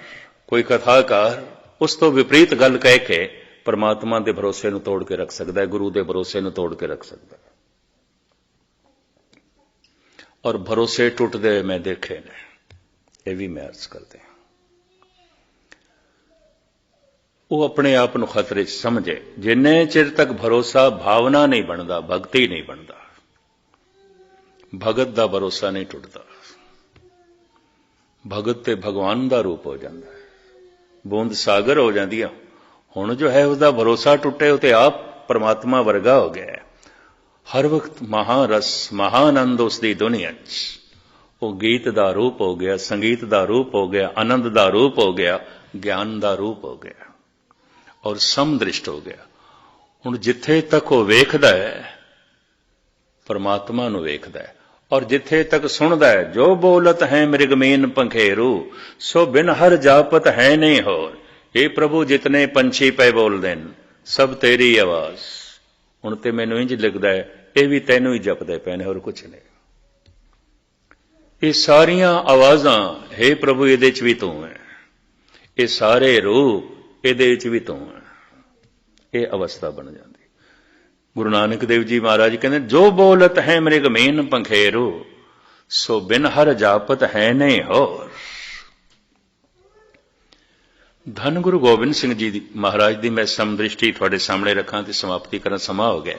ਕੋਈ ਕਥਾਕਾਰ ਉਸ ਤੋਂ ਵਿਪਰੀਤ ਗੱਲ ਕਹਿ ਕੇ ਪਰਮਾਤਮਾ ਦੇ ਭਰੋਸੇ ਨੂੰ ਤੋੜ ਕੇ ਰੱਖ ਸਕਦਾ ਹੈ, ਗੁਰੂ ਦੇ ਭਰੋਸੇ ਨੂੰ ਤੋੜ ਕੇ ਰੱਖ ਸਕਦਾ ਹੈ। ਔਰ ਭਰੋਸੇ ਟੁੱਟਦੇ ਮੈਂ ਦੇਖੇ ਨੇ, ਇਹ ਵੀ ਮੈਂ ਅਰਜ਼ ਕਰਦੇ ਹਾਂ। ਉਹ ਆਪਣੇ ਆਪ ਨੂੰ ਖਤਰੇ 'ਚ ਸਮਝੇ। ਜਿੰਨੇ ਚਿਰ ਤੱਕ ਭਰੋਸਾ ਭਾਵਨਾ ਨਹੀਂ ਬਣਦਾ, ਭਗਤੀ ਨਹੀਂ ਬਣਦਾ, ਭਗਤ ਦਾ ਭਰੋਸਾ ਨਹੀਂ ਟੁੱਟਦਾ। ਭਗਤ ਤੇ ਭਗਵਾਨ ਦਾ ਰੂਪ ਹੋ ਜਾਂਦਾ ਹੈ, ਬੂੰਦ ਸਾਗਰ ਹੋ ਜਾਂਦੀ ਹੈ। ਹੁਣ ਜੋ ਹੈ ਉਹਦਾ ਭਰੋਸਾ ਟੁੱਟੇ, ਉਹ ਤੇ ਆਪ ਪਰਮਾਤਮਾ ਵਰਗਾ ਹੋ ਗਿਆ ਹੈ। ਹਰ ਵਕਤ ਮਹਾਰਸ, ਮਹਾਨੰਦ ਉਸ ਦੀ ਦੁਨੀਆ 'ਚ। ਉਹ ਗੀਤ ਦਾ ਰੂਪ ਹੋ ਗਿਆ, ਸੰਗੀਤ ਦਾ ਰੂਪ ਹੋ ਗਿਆ, ਆਨੰਦ ਦਾ ਰੂਪ ਹੋ ਗਿਆ, ਗਿਆਨ ਦਾ ਰੂਪ ਹੋ ਗਿਆ ਔਰ ਸਮਦ੍ਰਿਸ਼ਟ ਹੋ ਗਿਆ। ਹੁਣ ਜਿੱਥੇ ਤੱਕ ਉਹ ਵੇਖਦਾ ਹੈ ਪਰਮਾਤਮਾ ਨੂੰ ਵੇਖਦਾ ਹੈ, ਔਰ ਜਿੱਥੇ ਤੱਕ ਸੁਣਦਾ ਹੈ ਜੋ ਬੋਲਤ ਹੈ ਮ੍ਰਿਗਮੀਨ ਪੰਖੇਰੂ ਸੋ ਬਿਨ ਹਰ ਜਾਪਤ ਹੈ ਨਹੀਂ ਹੋਰ। ਇਹ ਪ੍ਰਭੂ ਜਿਤਨੇ ਪੰਛੀ ਪਏ ਬੋਲਦੇ ਨੇ ਸਭ ਤੇਰੀ ਆਵਾਜ਼। ਹੁਣ ਤੇ ਮੈਨੂੰ ਇੰਜ ਲੱਗਦਾ ਹੈ ਇਹ ਵੀ ਤੈਨੂੰ ਹੀ ਜਪਦੇ ਪਏ ਨੇ, ਹੋਰ ਕੁਛ ਨਹੀਂ। ਇਹ ਸਾਰੀਆਂ ਆਵਾਜ਼ਾਂ ਹੈ ਪ੍ਰਭੂ ਇਹਦੇ 'ਚ ਵੀ ਤੂੰ ਹੈ, ਇਹ ਸਾਰੇ ਰੂਪ ਇਹਦੇ 'ਚ ਵੀ ਤੂੰ ਹੈ। ਇਹ ਅਵਸਥਾ ਬਣ ਜਾਂਦੀ। ਗੁਰੂ ਨਾਨਕ ਦੇਵ ਜੀ ਮਹਾਰਾਜ ਕਹਿੰਦੇ ਜੋ ਬੋਲਤ ਹੈ ਮ੍ਰਿਗਮੀਨ ਪੰਖੇਰੂ ਸੋ ਬਿਨ ਹਰ ਜਾਪਤ ਹੈ ਨਹੀਂ ਹੋਰ। ਧੰਨ ਗੁਰੂ ਗੋਬਿੰਦ ਸਿੰਘ ਜੀ ਮਹਾਰਾਜ ਦੀ ਮੈਂ ਸਮਦ੍ਰਿਸ਼ਟੀ ਤੁਹਾਡੇ ਸਾਹਮਣੇ ਰੱਖਾਂ ਤੇ ਸਮਾਪਤੀ ਕਰਨ ਸਮਾਂ ਹੋ ਗਿਆ।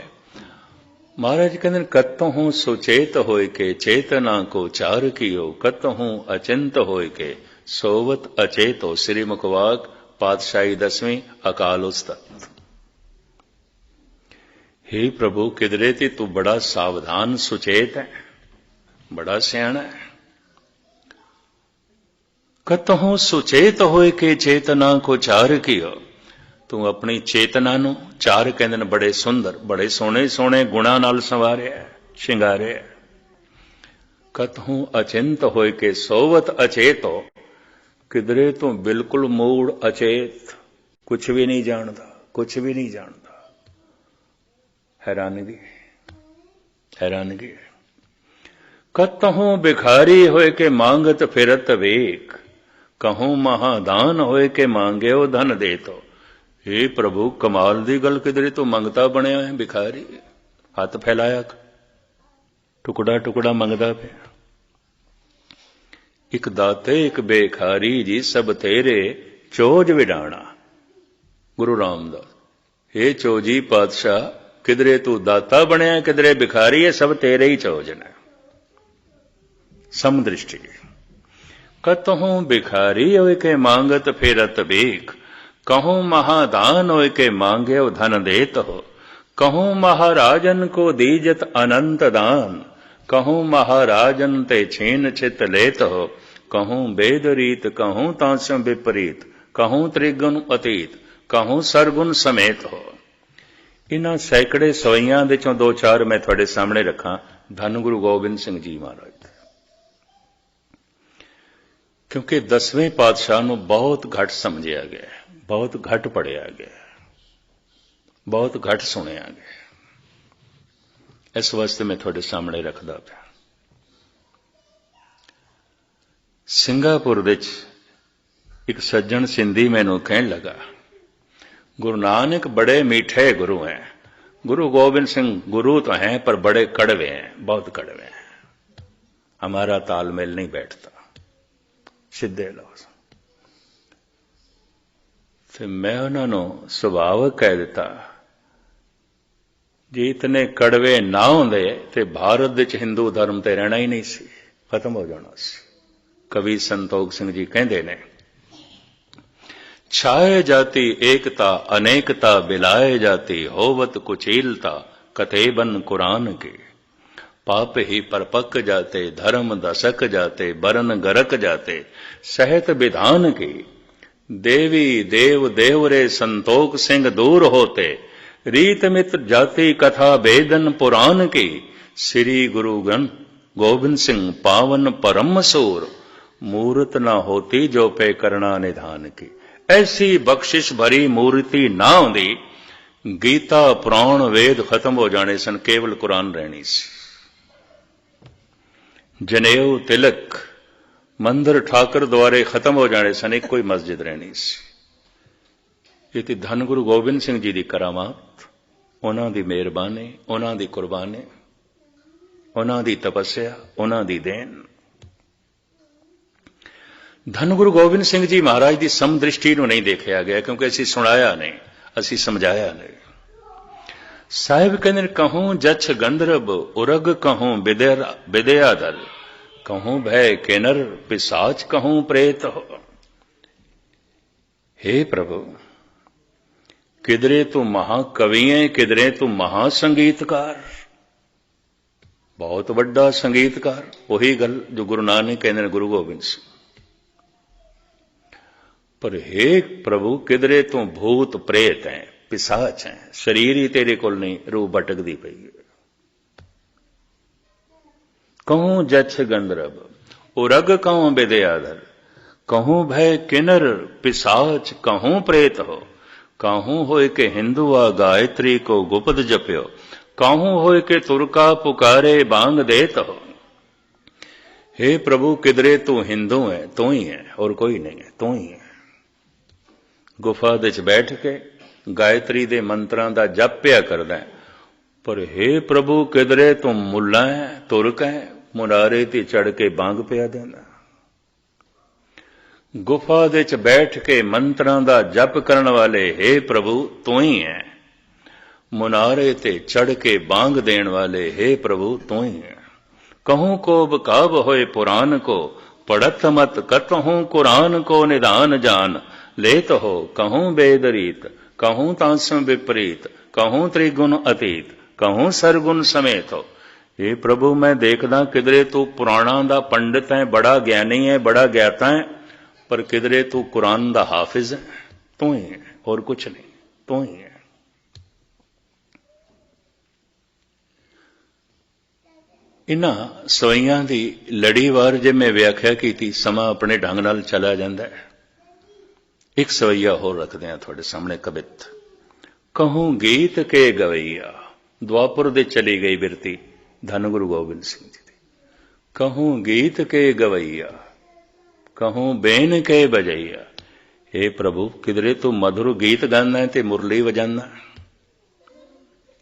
ਮਹਾਰਾਜ ਕਹਿੰਦੇ ਕਤਹੁ ਸੁਚੇਤ ਹੋਇ ਕੇ ਚੇਤਨਾ ਕੋ ਚਾਰ ਕੀਓ, ਕਤਹੁ ਅਚਿੰਤ ਹੋਇ ਕੇ ਸੋਵਤ ਅਚੇਤੋ। ਸ੍ਰੀ ਮੁਖਵਾਕ ਪਾਤਸ਼ਾਹੀ 10ਵੀਂ ਅਕਾਲ ਉਸਤਤ। हे प्रभु किधरे ते तू बड़ा सावधान सुचेत है, बड़ा सियाणा है। कतहों सुचेत होए के चेतना को चार कियो। तू अपनी चेतना नू चार कहंदे ने बड़े सुंदर, बड़े सोहणे सोहणे गुणां नाल संवारिया है, शिंगारिया है। कतहों अचिंत होए के सोवत अचेतो। किधरे तू बिल्कुल मूड़ अचेत, कुछ भी नहीं जानदा, कुछ भी नहीं जानदा। हैरानगी, हैरानगी। कतहों भिखारी होए के मांगत फिरत वेक, कहूं महादान होए के मांगे ओ धन दे तो। हे प्रभु कमाल दी गल, किधरे तो मंगता बनया है भिखारी, हथ फैलाया टुकड़ा टुकड़ा मंगदा पे। एक दाते एक बेखारी जी सब तेरे चोज विडाणा। गुरु रामदास, हे चोजी पातशाह किधरे तू दाता बनया, किधरे भिखारी है, सब तेरे ही चोजन है। समदृष्टि। कतहूं भिखारी होए के मांगत फेरत बेख, कहूं महादान होए के मांगे धन देत हो। कहूं महाराजन को दीजत अनंत दान, कहूं महाराजन ते छीन छित लेत हो। कहूं वेद रीत, कहूं तांसों विपरीत, कहूं त्रिगुण अतीत, कहूं सरगुण समेत हो। इन्हां सैकड़े सवैयां विचों दो चार मैं तुहाडे सामने रखां। धन गुरु गोबिंद सिंह जी महाराज, क्योंकि 10वें पातशाह नूं बहुत घट समझिया गया, बहुत घट पढ़िया गया, बहुत घट सुनिया गया। इस वास्ते मैं तुहाडे सामने रखदा पिया। सिंगापुर विच एक सज्जन सिंधी मैनूं कहण लगा, गुरु नानक बड़े मीठे गुरु हैं, गुरु गोबिंद सिंह गुरु तो हैं पर बड़े कड़वे हैं, बहुत कड़वे हैं, हमारा तालमेल नहीं बैठता। सीधे लफ्ज़। फिर मैं उन्होंने सुभावक कह दिता, जे इतने कड़वे ना होंदे ते भारत विच हिंदू धर्म ते रहना ही नहीं सी। ਖਤਮ ਹੋ ਜਾਣਾ ਸੀ। ਕਵੀ ਸੰਤੋਖ ਸਿੰਘ ਜੀ ਕਹਿੰਦੇ ਨੇ, ਛਾਏ ਜਾਤੀ ਏਕਤਾ ਅਨੇਕਤਾ ਬਿਲਾਏ ਜਾਤੀ ਹੋਵਤ ਕੁਚੀਲਤਾ कथे बन कुरान के पाप ही परपक जाते धर्म दशक जाते बरन गरक जाते सहत विधान की देवी देव देवरे संतोख सिंह दूर होते रीत मित्र जाति कथा वेदन पुराण की श्री गुरुगन गोविंद सिंह पावन परम सूर मूर्त ना होती जो पे करना निधान की। ऐसी बख्शिश भरी मूर्ति ना होती, गीता पुराण वेद खत्म हो जाने सन, केवल कुरान रहनी सी। जनेऊ तिलक मंदिर ठाकर द्वारे खत्म हो जाने सन, एक कोई मस्जिद रहनी सी। ये धन गुरु गोबिंद सिंह जी की करामात, उन्हां दी मेहरबानी, उन्हां दी कुर्बानी, उन्हां दी तपस्या, उन्हां दी देन। धन गुरु गोबिंद सिंह जी महाराज की समदृष्टि नूं नहीं देखा गया, क्योंकि असीं सुनाया नहीं, असी समझाया नहीं। साहिब कहते कहूं जछ गंधर्व उरग कहूं विद्या दल कहूं भय किन्नर पिशाच कहूं प्रेत हो। हे प्रभु, किधरे तू महाकवि है, किधरे तू महासंगीतकार, बहुत बड़ा संगीतकार। वही गल जो गुरु नानक कहते गुरु गोबिंद सिंह। पर हे प्रभु, किधरे तू भूत प्रेत है, पिशाच है, शरीर ही तेरे कोल नहीं, रूह भटकदी पई है। कहूं जछ गंधर्व उरग कहूं विद्याधर कहूं भय किन्नर पिशाच कहूं प्रेत हो। कहूं होए के हिंदू आ गायत्री को गुप्त जप्यो कहूं होए के तुरका पुकारे बांग देत हो। हे प्रभु, किधरे तू हिंदू है, तू ही है और कोई नहीं है, तू ही है। गुफा दे च बैठ के गायत्री दे मंत्रां दा जप पिया करदा है। पर हे प्रभु, किधरे तू मुल्ला है, तुरक है, मुनारे ते चढ़ के बांग पिया देना। गुफा दे च बैठ के मंत्रां दा जप करन वाले हे प्रभु तू ही है। मुनारे ते चढ़ के बांग देण वाले हे प्रभु तू ही है। कहूं को बकाब होए पुराण को पढ़त मत कतहूं कुरान को निदान जान लेत हो। कहूं वेदरीत कहूं तांसम विपरीत कहूं त्रिगुण अतीत कहूं सरगुण समेत हो। ये प्रभु, मैं देखदा किधरे तू पुराणा दा पंडित है, बड़ा ज्ञानी है, बड़ा ज्ञाता है, पर किधरे तू कुरान दा हाफिज है। तू ही है और कुछ नहीं, तू ही है। इन्हां सवैयां दी लड़ीवार जे मैं व्याख्या की, समा अपने ढंग नाल चला जांदा है। एक सवैया होर रखते हैं थोड़े सामने कवित। कहूं गीत के गवैया, द्वापुर दे चली गई बिरती धन गुरु गोबिंद सिंह जी दी। कहूं गीत के गवैया कहूं बेन के बजैया। हे प्रभु, किधरे तू मधुर गीत गाना है ते मुरली वजाना,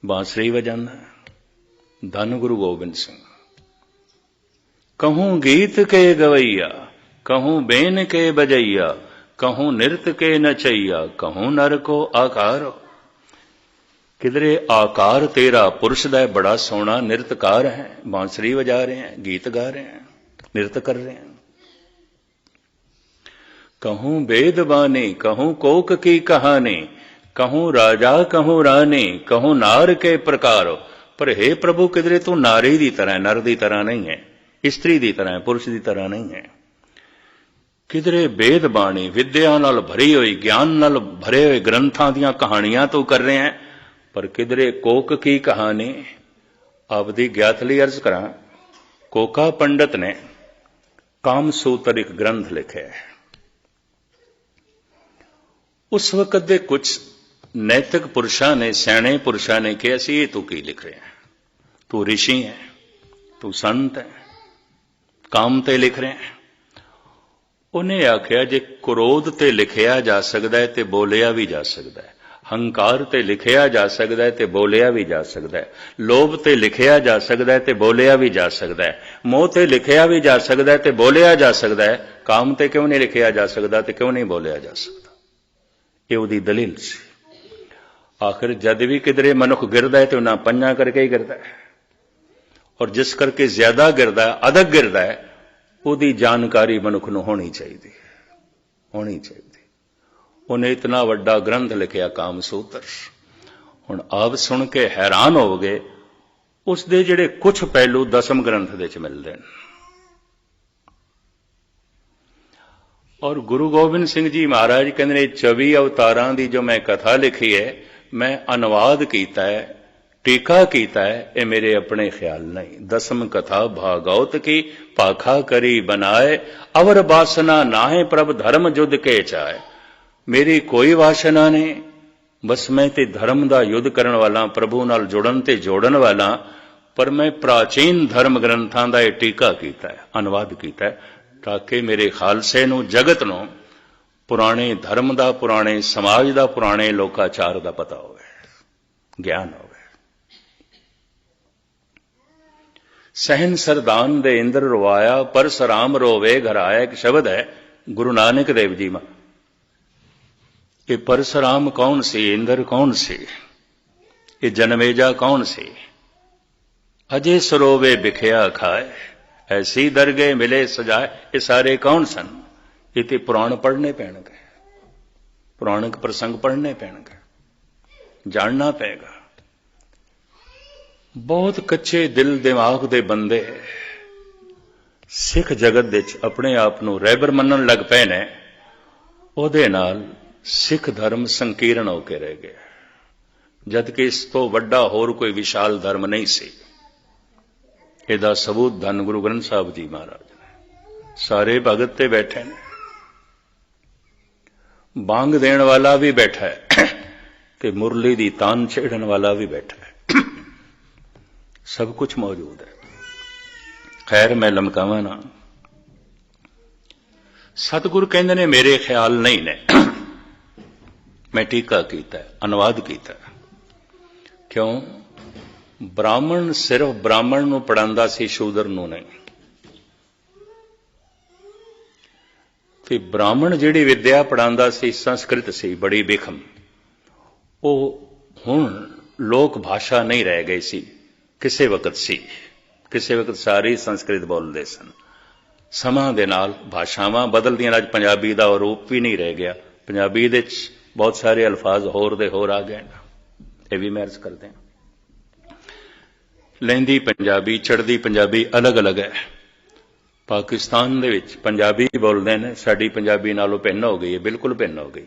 बांसुरी वजाना, धन गुरु गोबिंद सिंह। कहूं गीत के गवैया कहूं बेन के बजैया कहूं नृत्य के नचैया कहूं नर को आकार। किधरे आकार तेरा पुरुष दा बड़ा सोहना नृत्यकार है, बांसुरी बजा रहे हैं, गीत गा रहे हैं, नृत्य कर रहे हैं। कहूं वेद बानी कहूं कोक की कहानी कहूं राजा कहूं रानी कहूं नार के प्रकार। पर हे प्रभु, किधरे तू नारी दी तरह, नर दी तरह नहीं है, स्त्री दी तरह, पुरुष दी तरह नहीं है। किधरे वेद बाणी विद्या नाल भरी हुई, ज्ञान नाल भरे हुए ग्रंथां दियां कहानियां तो कर रहे हैं, पर किधरे कोक की कहानी। आपदी ज्ञात लई अर्ज करा, कोका पंडित ने कामसूत्र एक ग्रंथ लिखे है। उस वक्त दे कुछ नैतिक पुरुषां ने, सियाणे पुरुषां ने कहा, असीं ये तू की लिख रहे हैं, तू ऋषि है, तू संत है, काम ते लिख रहे हैं। उन्हें आख्या, जे क्रोध ते लिखिया जा सकता है ते बोलिया भी जा सकता है, हंकार ते लिखिया जा सकता है ते बोलिया भी जा सकता है, लोभ ते लिखिया जा सकता है ते बोलिया भी जा सकता है, मोह ते लिखिया भी जा सकता है ते बोलिया जा सकता है, काम ते क्यों नहीं लिखिया जा सकता ते क्यों नहीं बोलिया जा सकता। ये उहदी दलील सी। आखिर जद भी किधरे मनुख गिरदा है तो उन्हां पंजां करके ही गिरदा है, और जिस करके ज्यादा गिरदा है, अधक गिरदा है, ਉਹਦੀ ਜਾਣਕਾਰੀ ਮਨੁੱਖ ਨੂੰ ਹੋਣੀ ਚਾਹੀਦੀ। ਉਹਨੇ ਇਤਨਾ ਵੱਡਾ ਗ੍ਰੰਥ ਲਿਖਿਆ ਕਾਮ ਸੂਤਰ। ਹੁਣ ਆਪ ਸੁਣ ਕੇ ਹੈਰਾਨ ਹੋਵੋਗੇ, ਉਸ ਦੇ ਜਿਹੜੇ ਕੁਝ ਪਹਿਲੂ ਦਸਮ ਗ੍ਰੰਥ ਦੇ ਵਿੱਚ ਮਿਲਦੇ ਨੇ। ਔਰ ਗੁਰੂ ਗੋਬਿੰਦ ਸਿੰਘ ਜੀ ਮਹਾਰਾਜ ਕਹਿੰਦੇ ਨੇ 24 ਅਵਤਾਰਾਂ ਦੀ ਜੋ ਮੈਂ ਕਥਾ ਲਿਖੀ ਹੈ, ਮੈਂ ਅਨੁਵਾਦ ਕੀਤਾ ਹੈ, ਟੀਕਾ ਕੀਤਾ ਹੈ, ਇਹ ਮੇਰੇ ਆਪਣੇ ਖਿਆਲ ਨਹੀਂ। ਦਸਮ ਕਥਾ ਭਾਗਵਤ ਕੀ ਭਾਖਾ ਕਰੀ ਬਨਾਏ, ਅਵਰ ਬਾਸਨਾ ਨਾਹੇ ਪ੍ਰਭ ਧਰਮ ਜੁਦ ਕੇ ਚਾਏ। ਮੇਰੀ ਕੋਈ ਵਾਸ਼ਨਾ ਨਹੀਂ, ਬਸ ਮੈਂ ਤੇ ਧਰਮ ਦਾ ਯੁੱਧ ਕਰਨ ਵਾਲਾ, ਪ੍ਰਭੂ ਨਾਲ ਜੁੜਨ ਤੇ ਜੋੜਨ ਵਾਲਾ। ਪਰ ਮੈਂ ਪ੍ਰਾਚੀਨ ਧਰਮ ਗ੍ਰੰਥਾਂ ਦਾ ਇਹ ਟੀਕਾ ਕੀਤਾ ਹੈ, ਅਨੁਵਾਦ ਕੀਤਾ ਹੈ, ਤਾਂ ਕਿ ਮੇਰੇ ਖਾਲਸੇ ਨੂੰ, ਜਗਤ ਨੂੰ ਪੁਰਾਣੇ ਧਰਮ ਦਾ, ਪੁਰਾਣੇ ਸਮਾਜ ਦਾ, ਪੁਰਾਣੇ ਲੋਕਾਚਾਰ ਦਾ ਪਤਾ ਹੋਵੇ, ਗਿਆਨ ਹੋਵੇ। ਸਹਿਨ ਸਰਦਾਨ ਦੇ ਇੰਦਰ ਰਵਾਇਆ, ਪਰਸਰਾਮ ਰੋਵੇ ਘਰ ਆਇਆ, ਇੱਕ ਸ਼ਬਦ ਹੈ ਗੁਰੂ ਨਾਨਕ ਦੇਵ ਜੀ ਮਾ। ਇਹ ਪਰਸਰਾਮ ਕੌਣ ਸੀ, ਇੰਦਰ ਕੌਣ ਸੀ, ਇਹ ਜਨਮੇਜਾ ਕੌਣ ਸੀ? ਅਜੇ ਸਰੋਵੇ ਬਿਖਿਆ ਖਾਏ, ਐਸੀ ਦਰਗੇ ਮਿਲੇ ਸਜਾਏ, ਇਹ ਸਾਰੇ ਕੌਣ ਸਨ? ਇਹ ਤੇ ਪੁਰਾਣ ਪੜ੍ਹਨੇ ਪੈਣਗੇ, ਪੁਰਾਣਿਕ ਪ੍ਰਸੰਗ ਪੜ੍ਹਨੇ ਪੈਣਗੇ, ਜਾਣਨਾ ਪਏਗਾ। ਬਹੁਤ ਕੱਚੇ ਦਿਲ ਦਿਮਾਗ ਦੇ ਬੰਦੇ ਸਿੱਖ ਜਗਤ ਵਿੱਚ ਆਪਣੇ ਆਪ ਨੂੰ ਰਹਿਬਰ ਮੰਨਣ ਲੱਗ ਪਏ ਨੇ। ਉਹਦੇ ਨਾਲ ਸਿੱਖ ਧਰਮ ਸੰਕੀਰਣ ਹੋ ਕੇ ਰਹਿ ਗਿਆ, ਜਦ ਕਿ ਇਸ ਤੋਂ ਵੱਡਾ ਹੋਰ ਕੋਈ ਵਿਸ਼ਾਲ ਧਰਮ ਨਹੀਂ ਸੀ। ਇਹਦਾ ਸਬੂਤ ਧੰਨ ਗੁਰੂ ਗ੍ਰੰਥ ਸਾਹਿਬ ਜੀ ਮਹਾਰਾਜ ਨੇ। ਸਾਰੇ ਭਗਤ ਤੇ ਬੈਠੇ ਨੇ, ਬਾਂਗ ਦੇਣ ਵਾਲਾ ਵੀ ਬੈਠਾ ਹੈ ਤੇ ਮੁਰਲੀ ਦੀ ਤਾਨ ਛੇੜਨ ਵਾਲਾ ਵੀ ਬੈਠਾ ਹੈ, ਸਭ ਕੁਝ ਮੌਜੂਦ ਹੈ। ਖੈਰ ਮੈਂ ਲਮਕਾਵਾਂ ਨਾ। ਸਤਿਗੁਰ ਕਹਿੰਦੇ ਨੇ ਮੇਰੇ ਖਿਆਲ ਨਹੀਂ ਨੇ, ਮੈਂ ਟੀਕਾ ਕੀਤਾ, ਅਨੁਵਾਦ ਕੀਤਾ। ਕਿਉਂ? ਬ੍ਰਾਹਮਣ ਸਿਰਫ ਬ੍ਰਾਹਮਣ ਨੂੰ ਪੜ੍ਹਾਉਂਦਾ ਸੀ, ਸ਼ੂਦਰ ਨੂੰ ਨਹੀਂ। ਤੇ ਬ੍ਰਾਹਮਣ ਜਿਹੜੀ ਵਿਦਿਆ ਪੜ੍ਹਾਉਂਦਾ ਸੀ ਸੰਸਕ੍ਰਿਤ ਸੀ, ਬੜੀ ਬਿਖਮ। ਉਹ ਹੁਣ ਲੋਕ ਭਾਸ਼ਾ ਨਹੀਂ ਰਹਿ ਗਈ ਸੀ, ਕਿਸੇ ਵਕਤ ਸੀ। ਕਿਸੇ ਵਕਤ ਸਾਰੇ ਸੰਸਕ੍ਰਿਤ ਬੋਲਦੇ ਸਨ। ਸਮਾਂ ਦੇ ਨਾਲ ਭਾਸ਼ਾਵਾਂ ਬਦਲਦੀਆਂ। ਅੱਜ ਪੰਜਾਬੀ ਦਾ ਰੂਪ ਵੀ ਨਹੀਂ ਰਹਿ ਗਿਆ। ਪੰਜਾਬੀ ਦੇ ਵਿੱਚ ਬਹੁਤ ਸਾਰੇ ਅਲਫਾਜ਼ ਹੋਰ ਦੇ ਹੋਰ ਆ ਗਏ, ਇਹ ਵੀ ਮੈਂ ਅਰਜ਼ ਕਰਦੇ ਹਾਂ। ਲਹਿੰਦੀ ਪੰਜਾਬੀ, ਚੜ੍ਹਦੀ ਪੰਜਾਬੀ ਅਲੱਗ-ਅਲੱਗ ਹੈ। ਪਾਕਿਸਤਾਨ ਦੇ ਵਿੱਚ ਪੰਜਾਬੀ ਬੋਲਦੇ ਨੇ, ਸਾਡੀ ਪੰਜਾਬੀ ਨਾਲੋਂ ਭਿੰਨ ਹੋ ਗਈ ਹੈ, ਬਿਲਕੁਲ ਭਿੰਨ ਹੋ ਗਈ।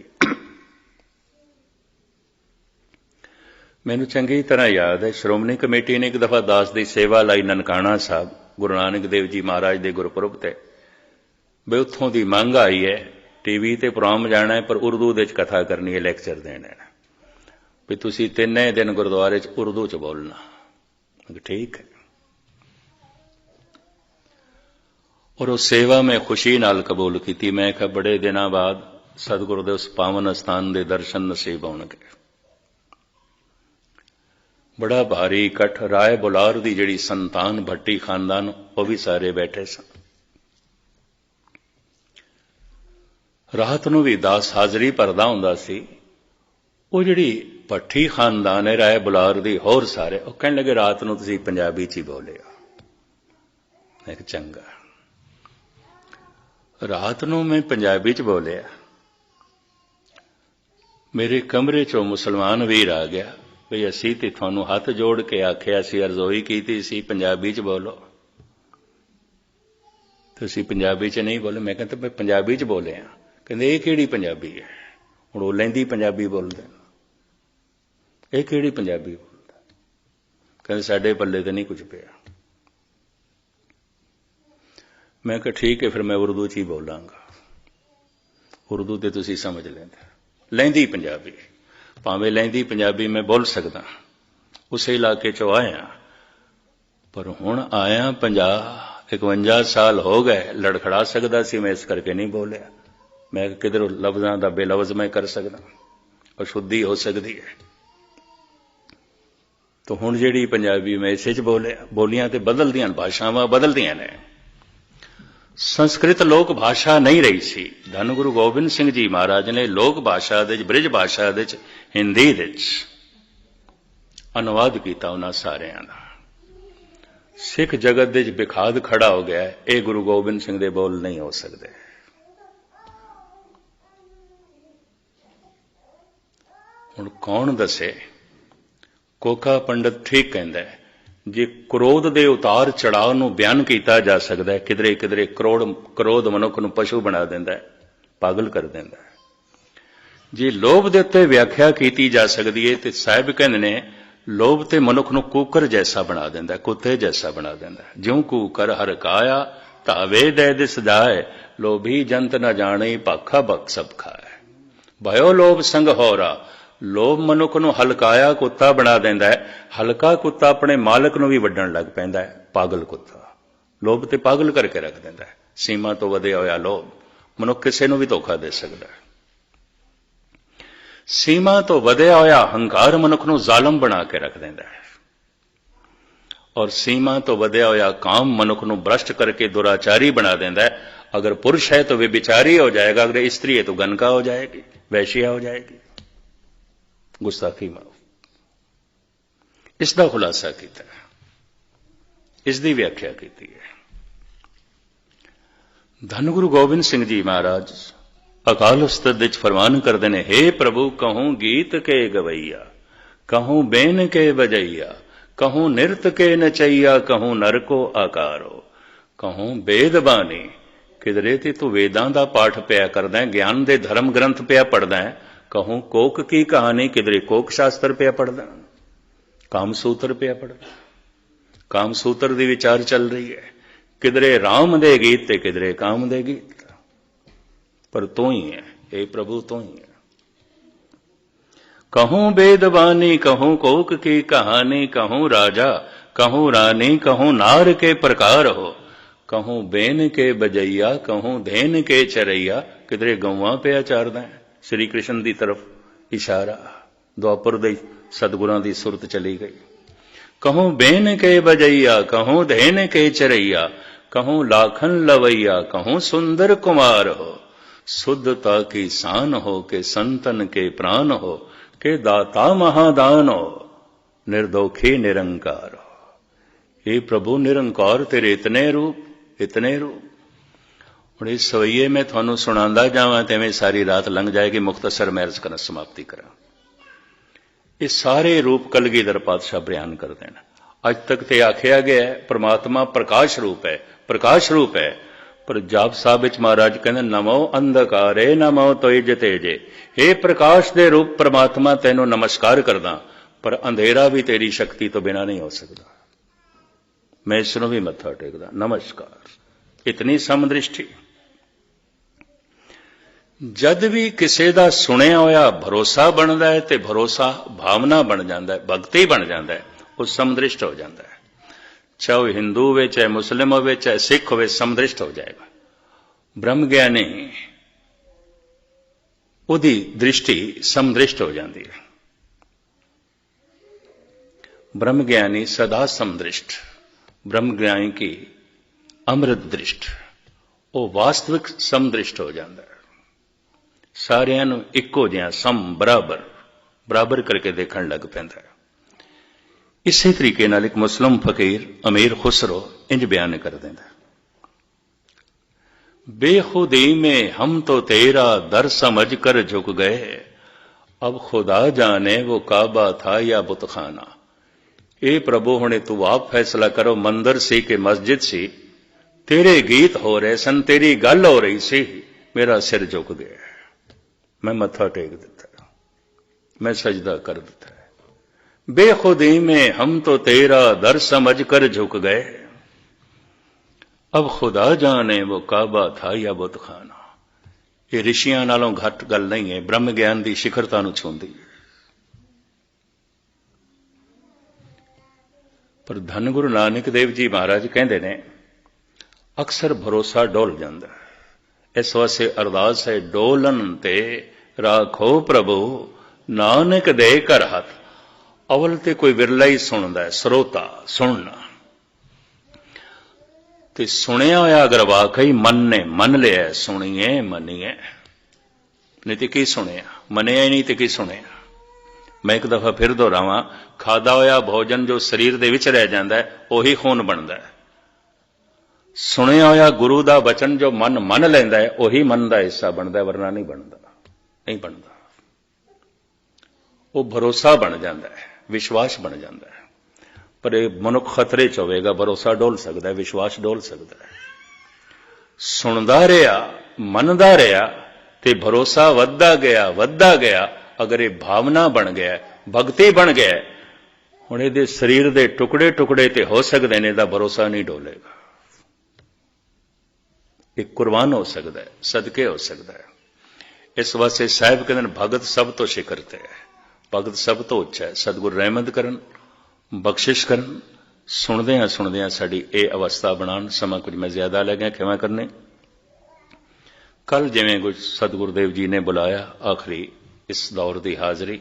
ਮੈਨੂੰ ਚੰਗੀ ਤਰ੍ਹਾਂ ਯਾਦ ਹੈ, ਸ਼੍ਰੋਮਣੀ ਕਮੇਟੀ ਨੇ ਇੱਕ ਦਫਾ ਦਾਸ ਦੀ ਸੇਵਾ ਲਾਈ ਨਨਕਾਣਾ ਸਾਹਿਬ, ਗੁਰੂ ਨਾਨਕ ਦੇਵ ਜੀ ਮਹਾਰਾਜ ਦੇ ਗੁਰਪੁਰਬ ਤੇ। ਬਈ ਉੱਥੋਂ ਦੀ ਮੰਗ ਆਈ ਹੈ, ਟੀਵੀ ਤੇ ਪ੍ਰੋਗਰਾਮ ਜਾਣਾ ਹੈ, ਪਰ ਉਰਦੂ ਦੇ ਵਿੱਚ ਕਥਾ ਕਰਨੀ ਹੈ, ਲੈਕਚਰ ਦੇਣਾ ਹੈ, ਵੀ ਤੁਸੀਂ 3 ਦਿਨ ਗੁਰਦੁਆਰੇ 'ਚ ਉਰਦੂ 'ਚ ਬੋਲਣਾ। ਠੀਕ ਹੈ। ਔਰ ਉਹ ਸੇਵਾ ਮੈਂ ਖੁਸ਼ੀ ਨਾਲ ਕਬੂਲ ਕੀਤੀ। ਮੈਂ ਕਿਹਾ ਬੜੇ ਦਿਨਾਂ ਬਾਅਦ ਸਤਿਗੁਰੂ ਦੇ ਉਸ ਪਾਵਨ ਅਸਥਾਨ ਦੇ ਦਰਸ਼ਨ ਨਸੀਬ ਹੋਣਗੇ। ਬੜਾ ਭਾਰੀ ਇਕੱਠ। ਰਾਏ ਬੁਲਾਰ ਦੀ ਜਿਹੜੀ ਸੰਤਾਨ ਭੱਟੀ ਖਾਨਦਾਨ, ਉਹ ਵੀ ਸਾਰੇ ਬੈਠੇ ਸਨ। ਰਾਤ ਨੂੰ ਵੀ ਦਾਸ ਹਾਜ਼ਰੀ ਭਰਦਾ ਹੁੰਦਾ ਸੀ। ਉਹ ਜਿਹੜੀ ਭੱਟੀ ਖਾਨਦਾਨ ਹੈ ਰਾਏ ਬੁਲਾਰ ਦੀ, ਹੋਰ ਸਾਰੇ, ਉਹ ਕਹਿਣ ਲੱਗੇ ਰਾਤ ਨੂੰ ਤੁਸੀਂ ਪੰਜਾਬੀ 'ਚ ਹੀ ਬੋਲਿਓ। ਮੈਂ ਕਿਹਾ ਚੰਗਾ। ਰਾਤ ਨੂੰ ਮੈਂ ਪੰਜਾਬੀ 'ਚ ਬੋਲਿਆ। ਮੇਰੇ ਕਮਰੇ 'ਚੋਂ ਮੁਸਲਮਾਨ ਵੀਰ ਆ ਗਿਆ, ਵੀ ਅਸੀਂ ਤੇ ਤੁਹਾਨੂੰ ਹੱਥ ਜੋੜ ਕੇ ਆਖਿਆ ਸੀ, ਅਰਜ਼ੋਈ ਕੀਤੀ ਸੀ, ਪੰਜਾਬੀ 'ਚ ਬੋਲੋ, ਤੁਸੀਂ ਪੰਜਾਬੀ 'ਚ ਨਹੀਂ ਬੋਲੇ। ਮੈਂ ਕਹਿੰਦਾ ਮੈਂ ਪੰਜਾਬੀ 'ਚ ਬੋਲਿਆ। ਕਹਿੰਦੇ ਇਹ ਕਿਹੜੀ ਪੰਜਾਬੀ ਹੈ? ਹੁਣ ਉਹ ਲਹਿੰਦੀ ਪੰਜਾਬੀ ਬੋਲਦੇ, ਇਹ ਕਿਹੜੀ ਪੰਜਾਬੀ ਬੋਲਦਾ? ਕਹਿੰਦੇ ਸਾਡੇ ਪੱਲੇ ਤੇ ਨਹੀਂ ਕੁਝ ਪਿਆ। ਮੈਂ ਕਿਹਾ ਠੀਕ ਹੈ, ਫਿਰ ਮੈਂ ਉਰਦੂ 'ਚ ਹੀ ਬੋਲਾਂਗਾ। ਉਰਦੂ ਤੇ ਤੁਸੀਂ ਸਮਝ ਲੈਂਦੇ। ਲਹਿੰਦੀ ਪੰਜਾਬੀ, ਭਾਵੇਂ ਲਹਿੰਦੀ ਪੰਜਾਬੀ ਮੈਂ ਬੋਲ ਸਕਦਾ, ਉਸੇ ਇਲਾਕੇ 'ਚੋਂ ਆਇਆ, ਪਰ ਹੁਣ ਆਇਆ 50-51 ਸਾਲ ਹੋ ਗਏ, ਲੜਖੜਾ ਸਕਦਾ ਸੀ ਮੈਂ, ਇਸ ਕਰਕੇ ਨਹੀਂ ਬੋਲਿਆ। ਮੈਂ ਕਿਧਰੋਂ ਲਫ਼ਜ਼ਾਂ ਦਾ ਬੇਲਫ਼ਜ਼ ਮੈਂ ਕਰ ਸਕਦਾ, ਅਸ਼ੁੱਧੀ ਹੋ ਸਕਦੀ ਹੈ। ਤਾਂ ਹੁਣ ਜਿਹੜੀ ਪੰਜਾਬੀ ਮੈਂ ਇਸੇ 'ਚ ਬੋਲੀਆਂ ਤੇ ਬਦਲਦੀਆਂ, ਭਾਸ਼ਾਵਾਂ ਬਦਲਦੀਆਂ ਨੇ। ਸੰਸਕ੍ਰਿਤ ਲੋਕ ਭਾਸ਼ਾ ਨਹੀਂ ਰਹੀ ਸੀ। ਧੰਨ ਗੁਰੂ ਗੋਬਿੰਦ ਸਿੰਘ ਜੀ ਮਹਾਰਾਜ ਨੇ ਲੋਕ ਭਾਸ਼ਾ ਦੇ ਵਿੱਚ, ਬ੍ਰਿਜ ਭਾਸ਼ਾ ਦੇ ਵਿੱਚ, ਹਿੰਦੀ ਦੇ ਵਿੱਚ ਅਨੁਵਾਦ ਕੀਤਾ ਉਹਨਾਂ ਸਾਰਿਆਂ ਦਾ। सिख जगत दे विच विखाद खड़ा हो गया, ये गुरु गोबिंद सिंह दे बोल नहीं हो सकते। हुण कौन दसे? कोका पंडित ठीक कहंदा है, जे क्रोध दे उतार चढ़ाव नूं बयान कीता जा सकदा है, किधरे किधरे क्रोध मनुख नूं पशु बना दिंदा है, पागल कर दिंदा है। जे लोभ दे उत्ते व्याख्या कीती जा सकदी है, ते साहिब कहंदे ने लोभ ते मनुख नूं कूकर जैसा बना दिंदा है, कुत्ते जैसा बना दिंदा है। ज्यों कूकर हर काया तावे दे दिस जाए, लोभी जंत न जाने भाखा बख सब खाए। भयो लोभ संग होरा, लोभ मनुख नूं हलकाया कुत्ता बना दिंदा है। हलका कुत्ता अपने मालक नूं भी वड्डण लग पैंदा है, पागल कुत्ता। लोभ ते पागल करके रख दिंदा है। सीमा तो वधिया होया लोभ, मनुख किसी नूं भी धोखा दे सकदा है। सीमा तो वधिया होया हंकार मनुख नूं जालम बना के रख दिंदा है। और सीमा तो वधिया होया काम मनुख नूं भ्रष्ट करके दुराचारी बना दिंदा है। अगर पुरुष है तो व्यभिचारी हो जाएगा, अगर स्त्री है तो गनका हो जाएगी, वैश्या हो जाएगी। गुस्ताखी माफ, इसका खुलासा किया, इसकी व्याख्या की है। धन गुरु गोबिंद सिंह जी महाराज अकाल उस्तत विच फरमान करते हैं, हे प्रभु कहूं गीत के गवैया, कहूं बेन के बजैया, कहूं नृत के नचैया, कहूं नर को आकारो, कहूं वेद बानी। किधरे ते तू वेदां दा पाठ पिया करदा है, ज्ञान दे धर्म ग्रंथ पिया पढ़दा है। कहूं कोक की कहानी, किधरे कोक शास्त्र पिया पढ़दा, कामसूत्र पिया पढ़दा, कामसूत्र दी विचार चल रही है। किधरे राम दे गीत ते किधरे काम दे गीत, पर तू ही है, हे प्रभु तू ही है। कहूं वेदवानी, कहूं कोक की कहानी, कहूं राजा, कहूं रानी, कहूं नार के प्रकार हो, कहूं बेन के बजैया, कहूं धेन के चरैया। किधरे गौवां पे आचारदा है, श्री कृष्ण की तरफ इशारा, द्वापर दे सतगुरां दी सुरत चली गई। कहूं बेन के बजैया, कहूं धेन के चरैया, कहूं लाखन लवैया, कहूं सुंदर कुमार हो, शुद्धता की शान हो, के संतन के प्राण हो, के दाता महादान हो, निर्दोखी निरंकार हो। हे प्रभु निरंकार तेरे इतने रूप, इतने रूप। और इस सवैये में थानू सुनांदा जावां ते में सारी रात लंघ जाएगी। मुख्तसर मैं अर्ज करना समाप्ति करा। ये सारे रूप कलगीधर पातशाह बयान कर देना। अज तक ते आखिया गया है परमात्मा प्रकाश रूप है, प्रकाश रूप है। पर जाप साहब विच महाराज कहते नमो अंधकारे नमो तेज तेजे। हे प्रकाश दे रूप परमात्मा तैनू नमस्कार करदा, पर अंधेरा भी तेरी शक्ति तो बिना नहीं हो सकता। मैं इसनों भी मत्था टेकदा, नमस्कार। इतनी समदृष्टि। जद भी किसी का सुनिया होया भरोसा बनता है तो भरोसा भावना बन जाता है, भगती बन जाता है, वो समदृष्ट हो जाता है। चाहे वो हिंदू हो, चाहे मुस्लिम हो, चाहे सिख हो, समदृष्ट हो जाएगा। ब्रह्म ज्ञानी उदी दृष्टि समदृष्ट हो जाती है। ब्रह्म ज्ञानी सदा समदृष्ट, ब्रह्म ज्ञानी की अमृत दृष्ट, वो वास्तविक समदृष्ट हो जाता है। सारियां नूं इक्को जिहा सम बराबर बराबर करके देखण लग पैंदा है। इसे तरीके नाल एक मुस्लिम फकीर अमीर खुसरो इंज बयान कर देंदा, बेखुदी में हम तो तेरा दर समझ कर झुक गए, अब खुदा जाने वो काबा था या बुतखाना। ए प्रभु हुणे तू आप फैसला करो, मंदिर सी कि मस्जिद सी, तेरे गीत हो रहे सन, तेरी गल हो रही सी, मेरा सिर झुक गया, मैं मत्था टेक दिता, मैं सजदा कर दिता है। बेखुदी में हम तो तेरा दर समझ कर झुक गए, अब खुदा जाने वो काबा था या बुतखाना। ये ऋषियां नालों घट गल नहीं है, ब्रह्म ज्ञान की शिखरता नूं छूंदी है। पर धन गुरु नानक देव जी महाराज कहते ने अक्सर भरोसा डोल जाता है। इस वास्ते अरदास है, डोलन ते राखो प्रभु नानक दे कर हथ। अवल ते कोई विरला ही सुनता है, श्रोता सुनना ते सुनिया होया अगर वाकई मन ने मन लिया, सुनिए मनीए, नहीं तो की सुनिया, मनिया ही नहीं तो की सुनिया। मैं एक दफा फिर दोहरावां, खादा होया भोजन जो शरीर दे विच रह जांदा है उही खून बनदा है। सुनिया होया गुरु दा वचन जो मन मन लैंदा है उही मन दा हिस्सा बनदा है, वरना नहीं बनदा, नहीं बनदा। वो भरोसा बन जाता है, विश्वास बन जाता है। पर यह मनुख खतरे च होवेगा, भरोसा डोल सकता है, विश्वास डोल सकता है। सुनदा रहा, मनदा रहा ते भरोसा वधदा गया। अगर ये भावना बन गया, भगती बन गया, हुण इहदे शरीर दे टुकड़े टुकड़े ते हो सकदे ने, इहदा भरोसा नहीं डोलेगा। एक कुर्बान हो सकता है, सदके हो सकता है। इस वास्ते साहिब कहते हैं भगत सब तो शिखर ते है, भगत सब तो उच्चा है। सतगुरु रहमत करन, बख्शिश करन, सुनदियां साडी ये अवस्था बनान। समा कुछ मैं ज्यादा ले गया, क्षमा करने। कल जिवें कुछ सतगुरुदेव जी ने बुलाया आखिरी इस दौर की हाजरी,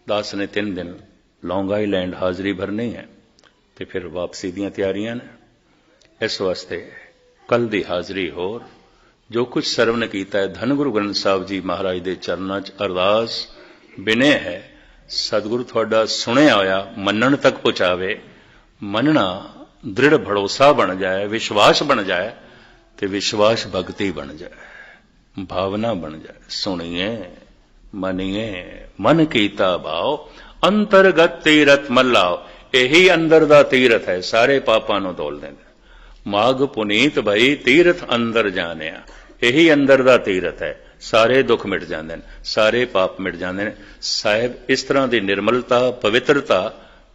दास ने 3 दिन लॉन्ग आईलैंड हाजरी भरनी है तो फिर वापसी दी तैयारियां ने। इस वास्ते कल की हाजरी होर जो कुछ सरवण किया है, धन गुरु ग्रंथ साहब जी महाराज के चरणों च अरदास बिने है, सतगुरु थोड़ा सुनिया होया मनण तक पहुंचावे। मनना दृढ़ भरोसा बन जाए, विश्वास बन जाए, तो विश्वास भक्ति बन जाए, भावना बन जाए। सुनिए मनिए मन कीता भाव, अंतरगत तीरथ मल्लाओ। यही अंदर दा तीरथ है, सारे पापां नूं धोल देंदा। माग पुनीत भई तीरथ अंदर जानिया, यही अंदर दा तीरथ है, सारे दुख मिट जाते हैं, सारे पाप मिट जाते हैं। साहिब इस तरह की निर्मलता, पवित्रता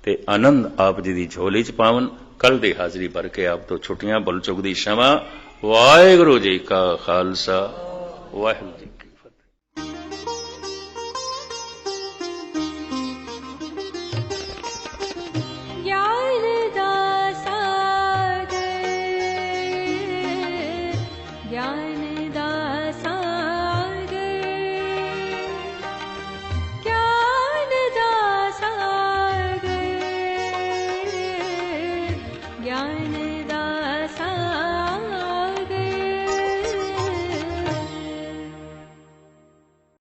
ते आनंद आप जी की झोली च पावन। कल की हाजरी भर के आप तो छुट्टियां, भुल चुक दी क्षमा। वाहिगुरू जी का खालसा, वाहिगुरू जी की फतेह। ज्ञान दा सागर, ज्ञान दा सागर, ज्ञान दा सागर, ज्ञान